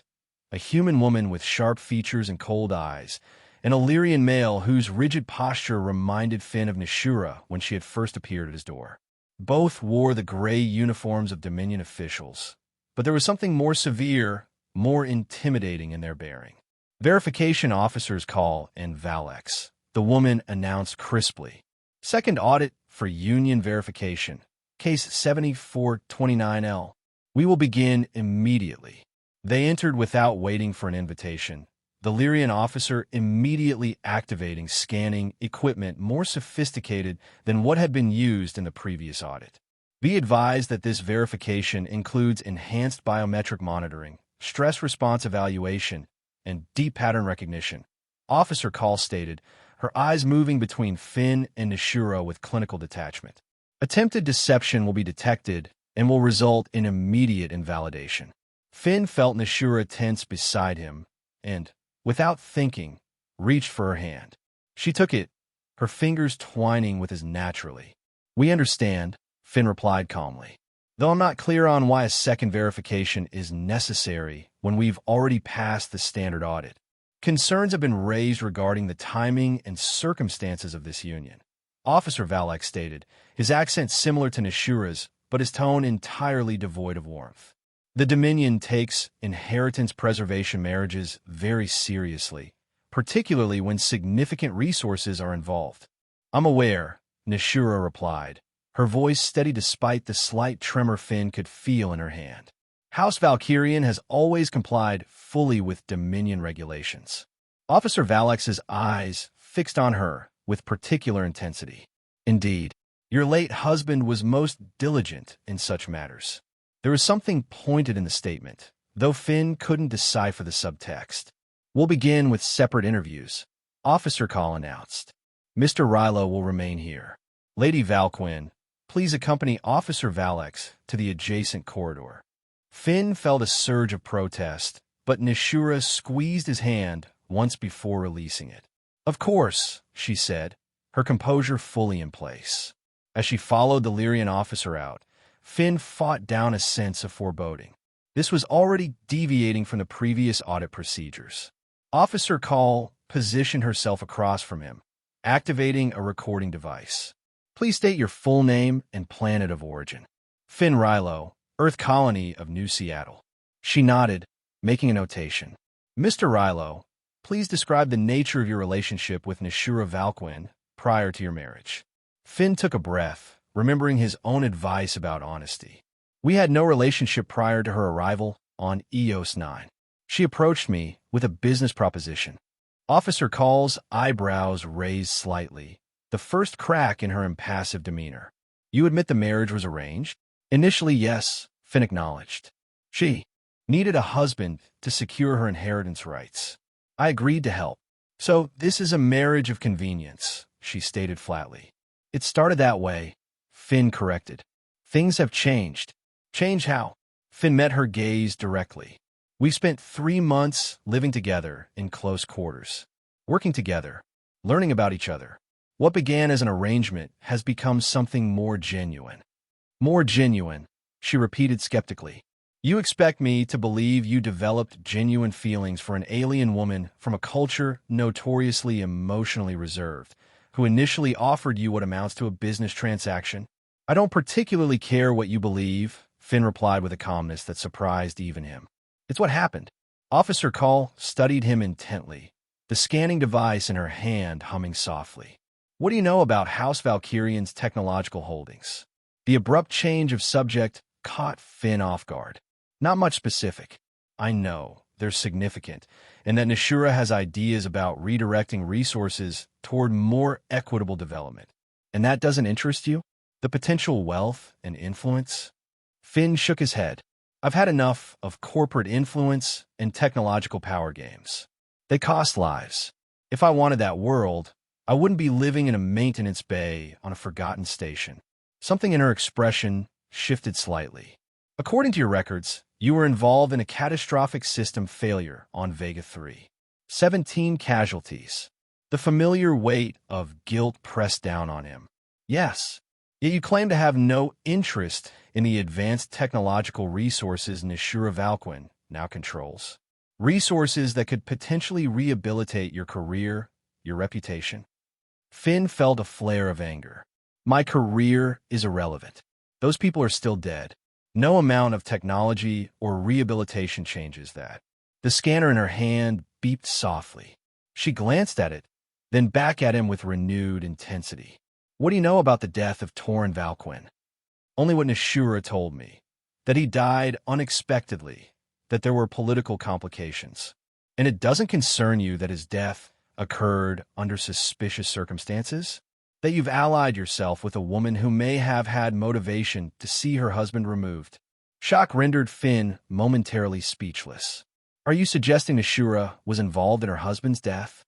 A human woman with sharp features and cold eyes, an Illyrian male whose rigid posture reminded Finn of Nishura when she had first appeared at his door. Both wore the gray uniforms of Dominion officials, but there was something more severe, more intimidating in their bearing. Verification officers call and Valex, the woman announced crisply. Second audit for union verification, case 7429L. We will begin immediately. They entered without waiting for an invitation, the Lyrian officer immediately activating scanning equipment more sophisticated than what had been used in the previous audit. Be advised that this verification includes enhanced biometric monitoring, stress response evaluation, and deep pattern recognition. Officer Call stated, her eyes moving between Finn and Nishura with clinical detachment. Attempted deception will be detected and will result in immediate invalidation. Finn felt Nishura tense beside him and, without thinking, reached for her hand. She took it, her fingers twining with his naturally. We understand, Finn replied calmly. Though I'm not clear on why a second verification is necessary when we've already passed the standard audit. Concerns have been raised regarding the timing and circumstances of this union. Officer Valek stated, his accent similar to Nishura's, but his tone entirely devoid of warmth. The Dominion takes inheritance preservation marriages very seriously, particularly when significant resources are involved. I'm aware, Nishura replied, her voice steady despite the slight tremor Finn could feel in her hand. House Valkyrian has always complied fully with Dominion regulations. Officer Valex's eyes fixed on her with particular intensity. Indeed, your late husband was most diligent in such matters. There was something pointed in the statement, though Finn couldn't decipher the subtext. We'll begin with separate interviews, Officer Call announced. Mr. Rilo will remain here. Lady Valquin, please accompany Officer Valex to the adjacent corridor. Finn felt a surge of protest, but Nishura squeezed his hand once before releasing it. Of course, she said, her composure fully in place. As she followed the Lyrian officer out, Finn fought down a sense of foreboding. This was already deviating from the previous audit procedures. Officer Call positioned herself across from him, activating a recording device. Please state your full name and planet of origin. Finn Rilo, Earth Colony of New Seattle. She nodded, making a notation. Mr. Rilo, please describe the nature of your relationship with Nishura Valquin prior to your marriage. Finn took a breath, remembering his own advice about honesty. We had no relationship prior to her arrival on EOS 9. She approached me with a business proposition. Officer Call's eyebrows raised slightly, the first crack in her impassive demeanor. You admit the marriage was arranged? Initially, yes, Finn acknowledged. She needed a husband to secure her inheritance rights. I agreed to help. So this is a marriage of convenience, she stated flatly. It started that way, Finn corrected. Things have changed. Change how? Finn met her gaze directly. We spent 3 months living together in close quarters, working together, learning about each other. What began as an arrangement has become something more genuine. More genuine, she repeated skeptically. You expect me to believe you developed genuine feelings for an alien woman from a culture notoriously emotionally reserved, who initially offered you what amounts to a business transaction? I don't particularly care what you believe, Finn replied with a calmness that surprised even him. It's what happened. Officer Call studied him intently, the scanning device in her hand humming softly. What do you know about House Valkyrian's technological holdings? The abrupt change of subject caught Finn off guard. Not much specific. I know they're significant, and that Nishura has ideas about redirecting resources toward more equitable development. And that doesn't interest you? The potential wealth and influence? Finn shook his head. I've had enough of corporate influence and technological power games. They cost lives. If I wanted that world, I wouldn't be living in a maintenance bay on a forgotten station. Something in her expression shifted slightly. According to your records, you were involved in a catastrophic system failure on Vega 3. 17 casualties. The familiar weight of guilt pressed down on him. Yes, yet you claim to have no interest in the advanced technological resources Nishura Valquin now controls. Resources that could potentially rehabilitate your career, your reputation. Finn felt a flare of anger. My career is irrelevant. Those people are still dead. No amount of technology or rehabilitation changes that. The scanner in her hand beeped softly. She glanced at it, then back at him with renewed intensity. What do you know about the death of Torin Valquin? Only what Nishura told me. That he died unexpectedly, that there were political complications. And it doesn't concern you that his death occurred under suspicious circumstances? That you've allied yourself with a woman who may have had motivation to see her husband removed. Shock rendered Finn momentarily speechless. Are you suggesting Nishura was involved in her husband's death?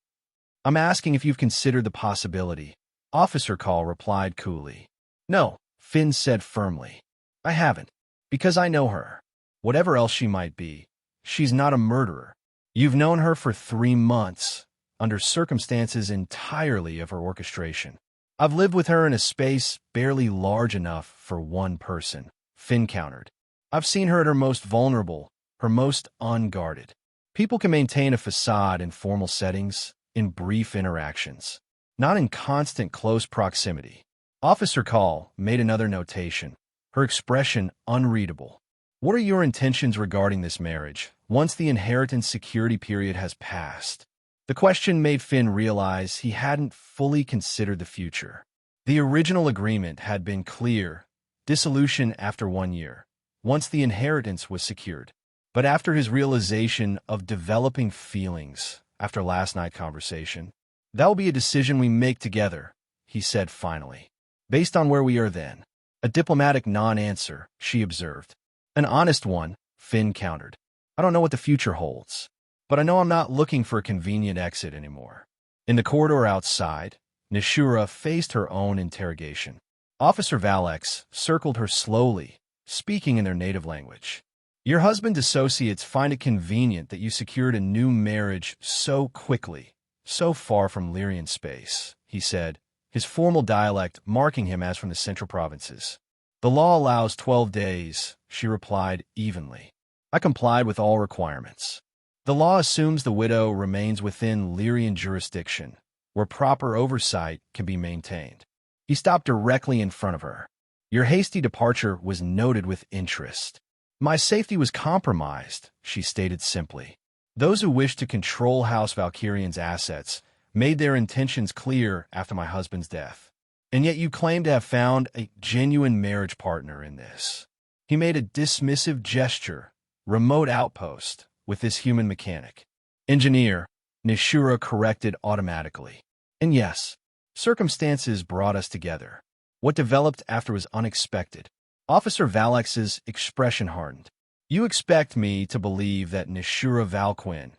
I'm asking if you've considered the possibility. Officer Call replied coolly. No, Finn said firmly. I haven't. Because I know her. Whatever else she might be, she's not a murderer. You've known her for 3 months, under circumstances entirely of her orchestration. I've lived with her in a space barely large enough for one person, Finn countered. I've seen her at her most vulnerable, her most unguarded. People can maintain a facade in formal settings, in brief interactions, not in constant close proximity. Officer Call made another notation, her expression unreadable. What are your intentions regarding this marriage, once the inheritance security period has passed? The question made Finn realize he hadn't fully considered the future. The original agreement had been clear, dissolution after 1 year, once the inheritance was secured. But after his realization of developing feelings after last night's conversation, that will be a decision we make together, he said finally. Based on where we are then. A diplomatic non-answer, she observed. An honest one, Finn countered. I don't know what the future holds, but I know I'm not looking for a convenient exit anymore. In the corridor outside, Nishura faced her own interrogation. Officer Valex circled her slowly, speaking in their native language. Your husband's associates find it convenient that you secured a new marriage so quickly, so far from Lyrian space, he said, his formal dialect marking him as from the central provinces. The law allows 12 days, she replied evenly. I complied with all requirements. The law assumes the widow remains within Lyrian jurisdiction, where proper oversight can be maintained. He stopped directly in front of her. Your hasty departure was noted with interest. My safety was compromised, she stated simply. Those who wished to control House Valkyrian's assets made their intentions clear after my husband's death. And yet you claim to have found a genuine marriage partner in this. He made a dismissive gesture, remote outpost, with this human mechanic. Engineer, Nishura corrected automatically. And yes, circumstances brought us together. What developed after was unexpected. Officer Valex's expression hardened. You expect me to believe that Nishura Valquin,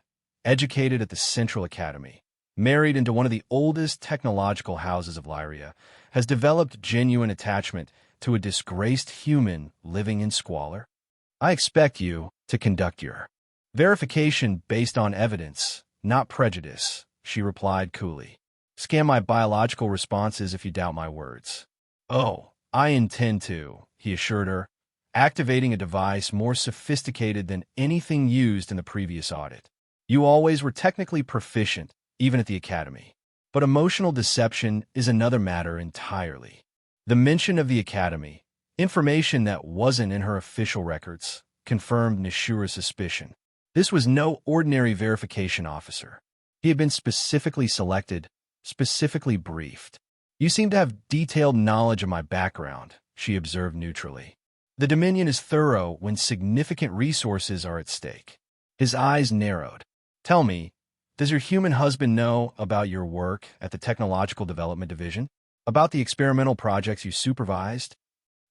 educated at the Central Academy, married into one of the oldest technological houses of Lyria, has developed genuine attachment to a disgraced human living in squalor? I expect you to conduct your verification based on evidence, not prejudice, she replied coolly. Scan my biological responses if you doubt my words. Oh, I intend to, he assured her, activating a device more sophisticated than anything used in the previous audit. You always were technically proficient, even at the Academy. But emotional deception is another matter entirely. The mention of the Academy, information that wasn't in her official records, confirmed Nishura's suspicion. This was no ordinary verification officer. He had been specifically selected, specifically briefed. You seem to have detailed knowledge of my background, she observed neutrally. The Dominion is thorough when significant resources are at stake. His eyes narrowed. Tell me, does your human husband know about your work at the Technological Development Division? About the experimental projects you supervised?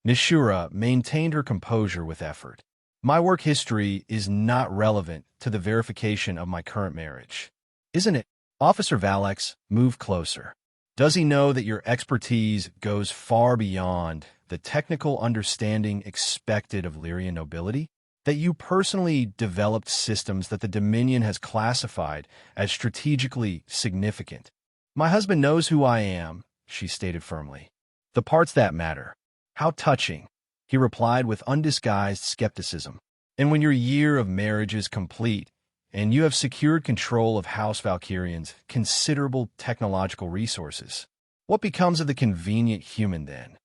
Nishura maintained her composure with effort. My work history is not relevant to the verification of my current marriage. Isn't it? Officer Valex, move closer. Does he know that your expertise goes far beyond the technical understanding expected of Lyrian nobility? That you personally developed systems that the Dominion has classified as strategically significant? My husband knows who I am, she stated firmly. The parts that matter. How touching, he replied with undisguised skepticism. And when your year of marriage is complete, and you have secured control of House Valkyrion's considerable technological resources, what becomes of the convenient human then?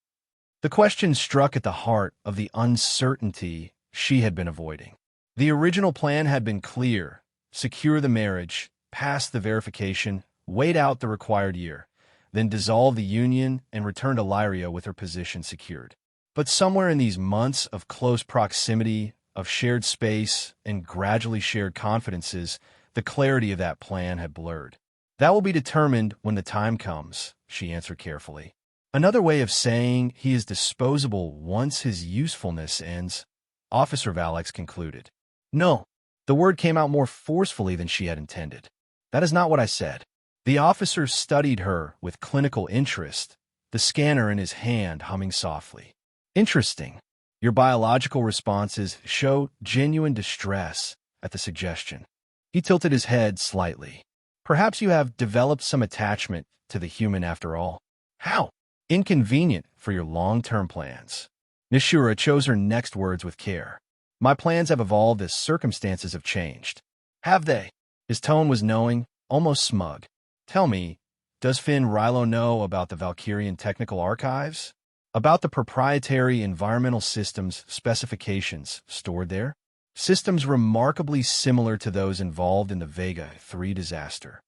The question struck at the heart of the uncertainty she had been avoiding. The original plan had been clear: secure the marriage, pass the verification, wait out the required year, then dissolve the union and return to Lyria with her position secured. But somewhere in these months of close proximity, of shared space, and gradually shared confidences, the clarity of that plan had blurred. That will be determined when the time comes, she answered carefully. Another way of saying he is disposable once his usefulness ends, Officer Valex concluded. No, the word came out more forcefully than she had intended. That is not what I said. The officer studied her with clinical interest, the scanner in his hand humming softly. Interesting. Your biological responses show genuine distress at the suggestion. He tilted his head slightly. Perhaps you have developed some attachment to the human after all. How? Inconvenient for your long-term plans. Nishura chose her next words with care. My plans have evolved as circumstances have changed. Have they? His tone was knowing, almost smug. Tell me, does Finn Rilo know about the Valkyrian Technical Archives? About the proprietary environmental systems specifications stored there? Systems remarkably similar to those involved in the Vega 3 disaster.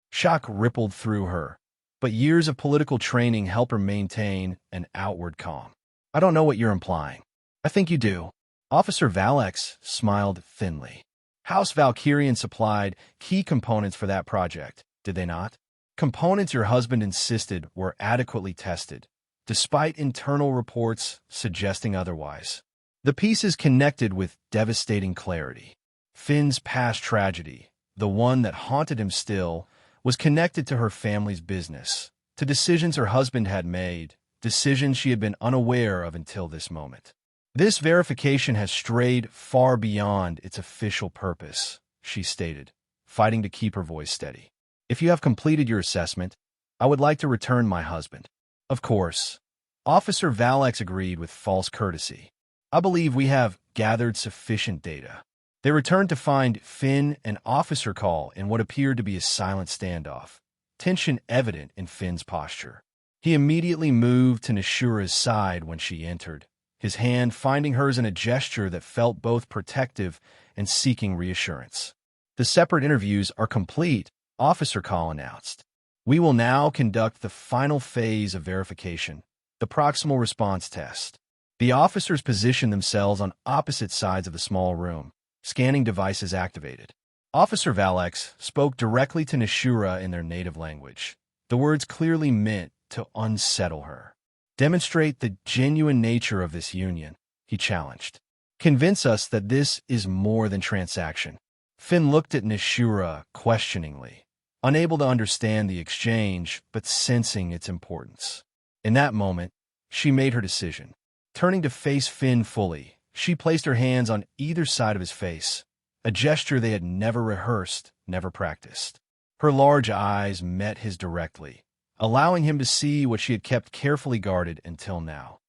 Shock rippled through her, but years of political training help her maintain an outward calm. I don't know what you're implying. I think you do. Officer Valex smiled thinly. House Valkyrian supplied key components for that project, did they not? Components your husband insisted were adequately tested, despite internal reports suggesting otherwise. The pieces connected with devastating clarity. Finn's past tragedy, the one that haunted him still, was connected to her family's business, to decisions her husband had made, decisions she had been unaware of until this moment. This verification has strayed far beyond its official purpose, she stated, fighting to keep her voice steady. If you have completed your assessment, I would like to return my husband. Of course. Officer Valex agreed with false courtesy. I believe we have gathered sufficient data. They returned to find Finn and Officer Call in what appeared to be a silent standoff, tension evident in Finn's posture. He immediately moved to Nishura's side when she entered, his hand finding hers in a gesture that felt both protective and seeking reassurance. The separate interviews are complete, Officer Call announced. We will now conduct the final phase of verification, the proximal response test. The officers positioned themselves on opposite sides of the small room, scanning devices activated. Officer Valex spoke directly to Nishura in their native language. The words clearly meant to unsettle her. Demonstrate the genuine nature of this union, he challenged. Convince us that this is more than transaction. Finn looked at Nishura questioningly, unable to understand the exchange, but sensing its importance. In that moment, she made her decision. Turning to face Finn fully, she placed her hands on either side of his face, a gesture they had never rehearsed, never practiced. Her large eyes met his directly, allowing him to see what she had kept carefully guarded until now.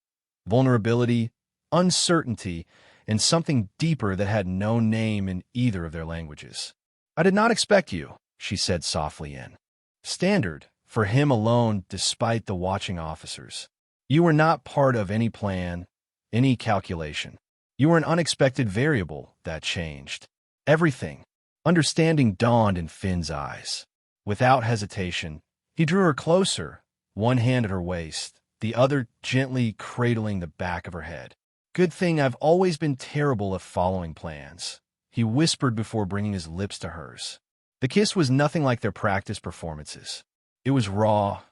Vulnerability, uncertainty, and something deeper that had no name in either of their languages. I did not expect you, she said softly in standard, for him alone despite the watching officers. You were not part of any plan, any calculation. You were an unexpected variable that changed everything. Understanding dawned in Finn's eyes. Without hesitation, he drew her closer, one hand at her waist, the other gently cradling the back of her head. Good thing I've always been terrible at following plans, he whispered before bringing his lips to hers. The kiss was nothing like their practice performances. It was raw,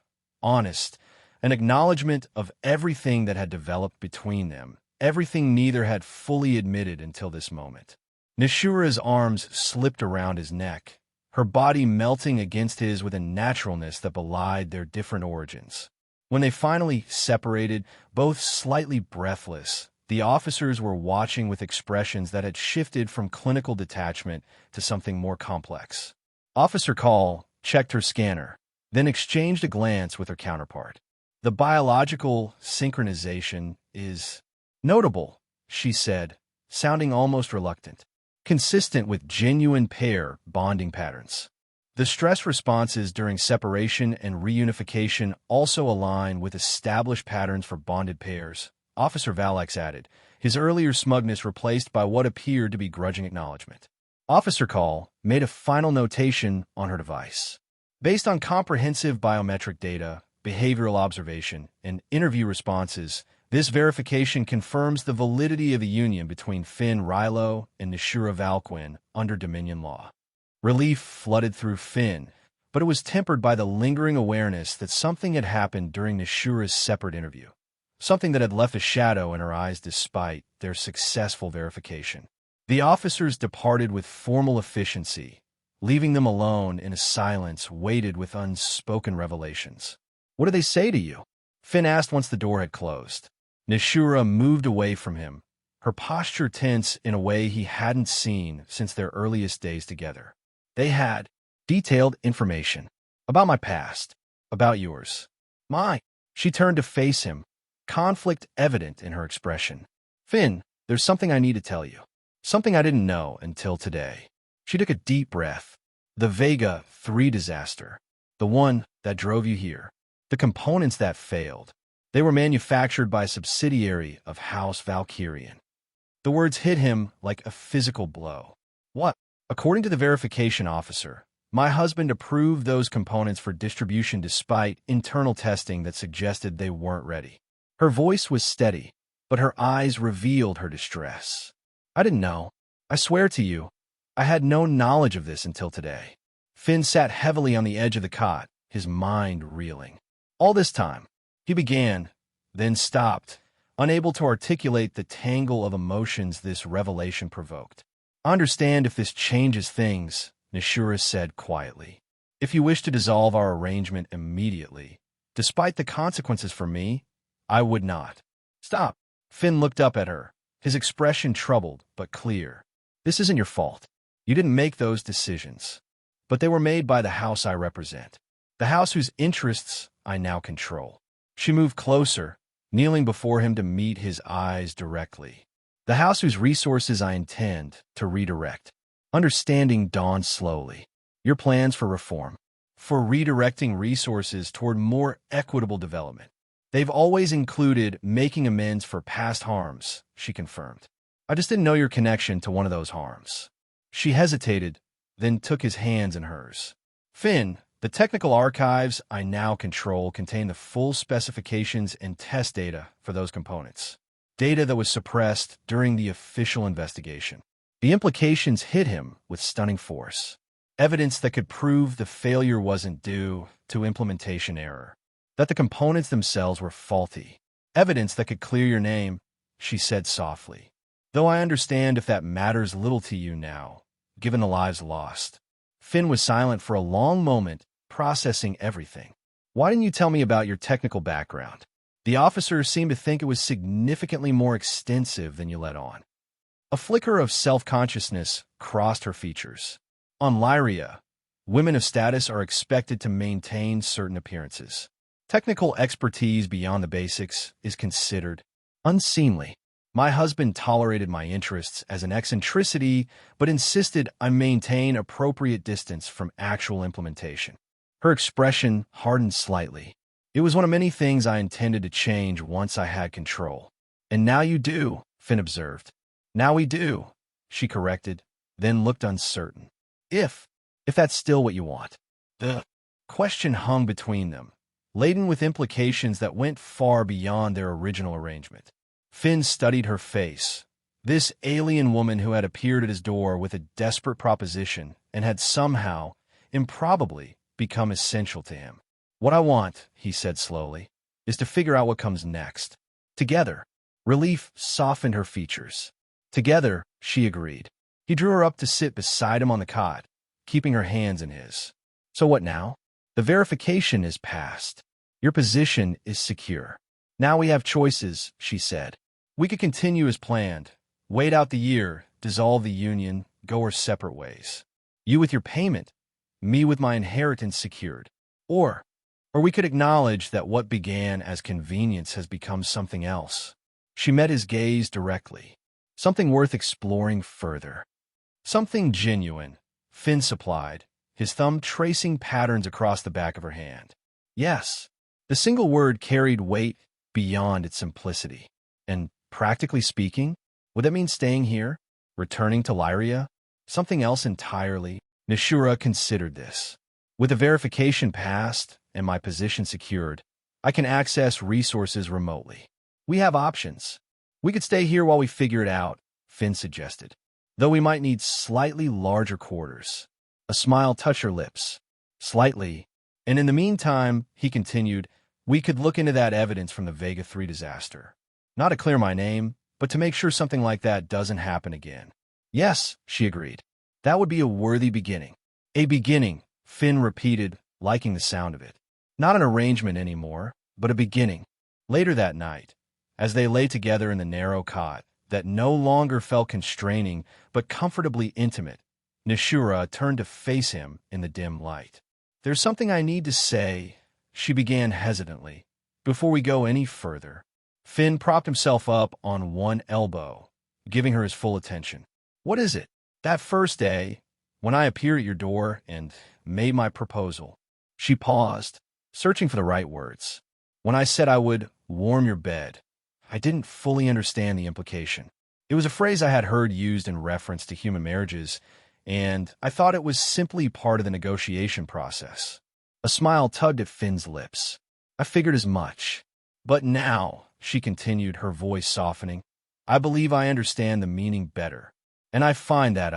honest, an acknowledgement of everything that had developed between them, everything neither had fully admitted until this moment. Nishura's arms slipped around his neck, her body melting against his with a naturalness that belied their different origins. When they finally separated, both slightly breathless, the officers were watching with expressions that had shifted from clinical detachment to something more complex. Officer Call checked her scanner, then exchanged a glance with her counterpart. The biological synchronization is notable, she said, sounding almost reluctant, consistent with genuine pair bonding patterns. The stress responses during separation and reunification also align with established patterns for bonded pairs, Officer Vallex added, his earlier smugness replaced by what appeared to be grudging acknowledgement. Officer Call made a final notation on her device. Based on comprehensive biometric data, behavioral observation, and interview responses, this verification confirms the validity of the union between Finn Rilo and Nashura Valquin under Dominion law. Relief flooded through Finn, but it was tempered by the lingering awareness that something had happened during Nashura's separate interview, something that had left a shadow in her eyes despite their successful verification. The officers departed with formal efficiency, leaving them alone in a silence weighted with unspoken revelations. "What do they say to you?" Finn asked once the door had closed. Nashura moved away from him, her posture tense in a way he hadn't seen since their earliest days together. They had detailed information about my past, about yours. She turned to face him, conflict evident in her expression. "Finn, there's something I need to tell you. Something I didn't know until today." She took a deep breath. "The Vega 3 disaster. The one that drove you here. The components that failed. They were manufactured by a subsidiary of House Valkyrian." The words hit him like a physical blow. "What?" "According to the verification officer, my husband approved those components for distribution despite internal testing that suggested they weren't ready." Her voice was steady, but her eyes revealed her distress. "I didn't know. I swear to you, I had no knowledge of this until today." Finn sat heavily on the edge of the cot, his mind reeling. "All this time," he began, then stopped, unable to articulate the tangle of emotions this revelation provoked. "I understand if this changes things," Nashura said quietly. "If you wish to dissolve our arrangement immediately, despite the consequences for me, I would not." "Stop." Finn looked up at her, his expression troubled but clear. "This isn't your fault. You didn't make those decisions. But they were made by the house I represent, the house whose interests I now control." She moved closer, kneeling before him to meet his eyes directly. "The house whose resources I intend to redirect." Understanding dawned slowly. "Your plans for reform, for redirecting resources toward more equitable development. They've always included making amends for past harms," she confirmed. "I just didn't know your connection to one of those harms." She hesitated, then took his hands in hers. "Finn, the technical archives I now control contain the full specifications and test data for those components. Data that was suppressed during the official investigation." The implications hit him with stunning force. Evidence that could prove the failure wasn't due to implementation error, that the components themselves were faulty. "Evidence that could clear your name," she said softly. "Though I understand if that matters little to you now, given the lives lost." Finn was silent for a long moment, processing everything. "Why didn't you tell me about your technical background?" The officer seemed to think it was significantly more extensive than you let on. A flicker of self-consciousness crossed her features. "On Lyria, women of status are expected to maintain certain appearances. Technical expertise beyond the basics is considered unseemly. My husband tolerated my interests as an eccentricity, but insisted I maintain appropriate distance from actual implementation." Her expression hardened slightly. "It was one of many things I intended to change once I had control." "And now you do," Finn observed. "Now we do," she corrected, then looked uncertain. If that's still what you want." The question hung between them, laden with implications that went far beyond their original arrangement. Finn studied her face, this alien woman who had appeared at his door with a desperate proposition and had somehow, improbably, become essential to him. "What I want," he said slowly, "is to figure out what comes next. Together." Relief softened her features. "Together," she agreed. He drew her up to sit beside him on the cot, keeping her hands in his. So what now? The verification is passed. Your position is secure. Now we have choices, she said. We could continue as planned, wait out the year, dissolve the union, go our separate ways. You with your payment, me with my inheritance secured. Or we could acknowledge that what began as convenience has become something else. She met his gaze directly. Something worth exploring further. Something genuine, Finn supplied, his thumb tracing patterns across the back of her hand. Yes, the single word carried weight beyond its simplicity. And, practically speaking, would that mean staying here? Returning to Lyria? Something else entirely? Nishura considered this. With the verification passed and my position secured, I can access resources remotely. We have options. We could stay here while we figure it out, Finn suggested, though we might need slightly larger quarters. A smile touched her lips. Slightly. And in the meantime, he continued, we could look into that evidence from the Vega 3 disaster. Not to clear my name, but to make sure something like that doesn't happen again. Yes, she agreed. That would be a worthy beginning. A beginning, Finn repeated, liking the sound of it. Not an arrangement anymore, but a beginning. Later that night, as they lay together in the narrow cot that no longer felt constraining but comfortably intimate, Nishura turned to face him in the dim light. There's something I need to say, she began hesitantly, before we go any further. Finn propped himself up on one elbow, giving her his full attention. What is it? That first day, when I appeared at your door and made my proposal. She paused, searching for the right words. When I said I would warm your bed, I didn't fully understand the implication. It was a phrase I had heard used in reference to human marriages, and I thought it was simply part of the negotiation process. A smile tugged at Finn's lips. I figured as much. But now, she continued, her voice softening, I believe I understand the meaning better. And I find that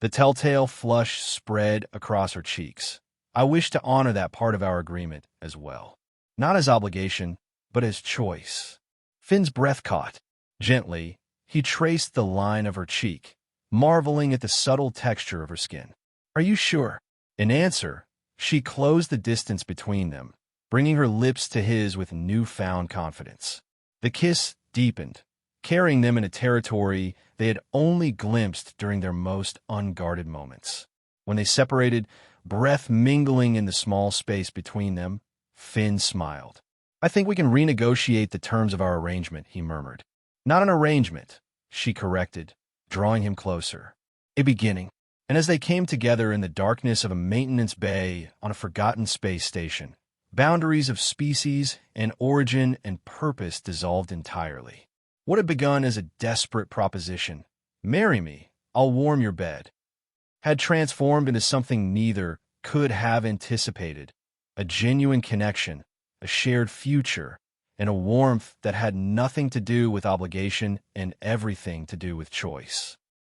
the telltale flush spread across her cheeks. I wish to honor that part of our agreement as well. Not as obligation, but as choice. Finn's breath caught. Gently, he traced the line of her cheek, marveling at the subtle texture of her skin. Are you sure? In answer, she closed the distance between them, bringing her lips to his with newfound confidence. The kiss deepened, carrying them into territory they had only glimpsed during their most unguarded moments. When they separated, breath mingling in the small space between them, Finn smiled. I think we can renegotiate the terms of our arrangement, he murmured. Not an arrangement, she corrected, drawing him closer. A beginning. And as they came together in the darkness of a maintenance bay on a forgotten space station, boundaries of species and origin and purpose dissolved entirely. What had begun as a desperate proposition, marry me, I'll warm your bed, had transformed into something neither could have anticipated, a genuine connection, a shared future, and a warmth that had nothing to do with obligation and everything to do with choice.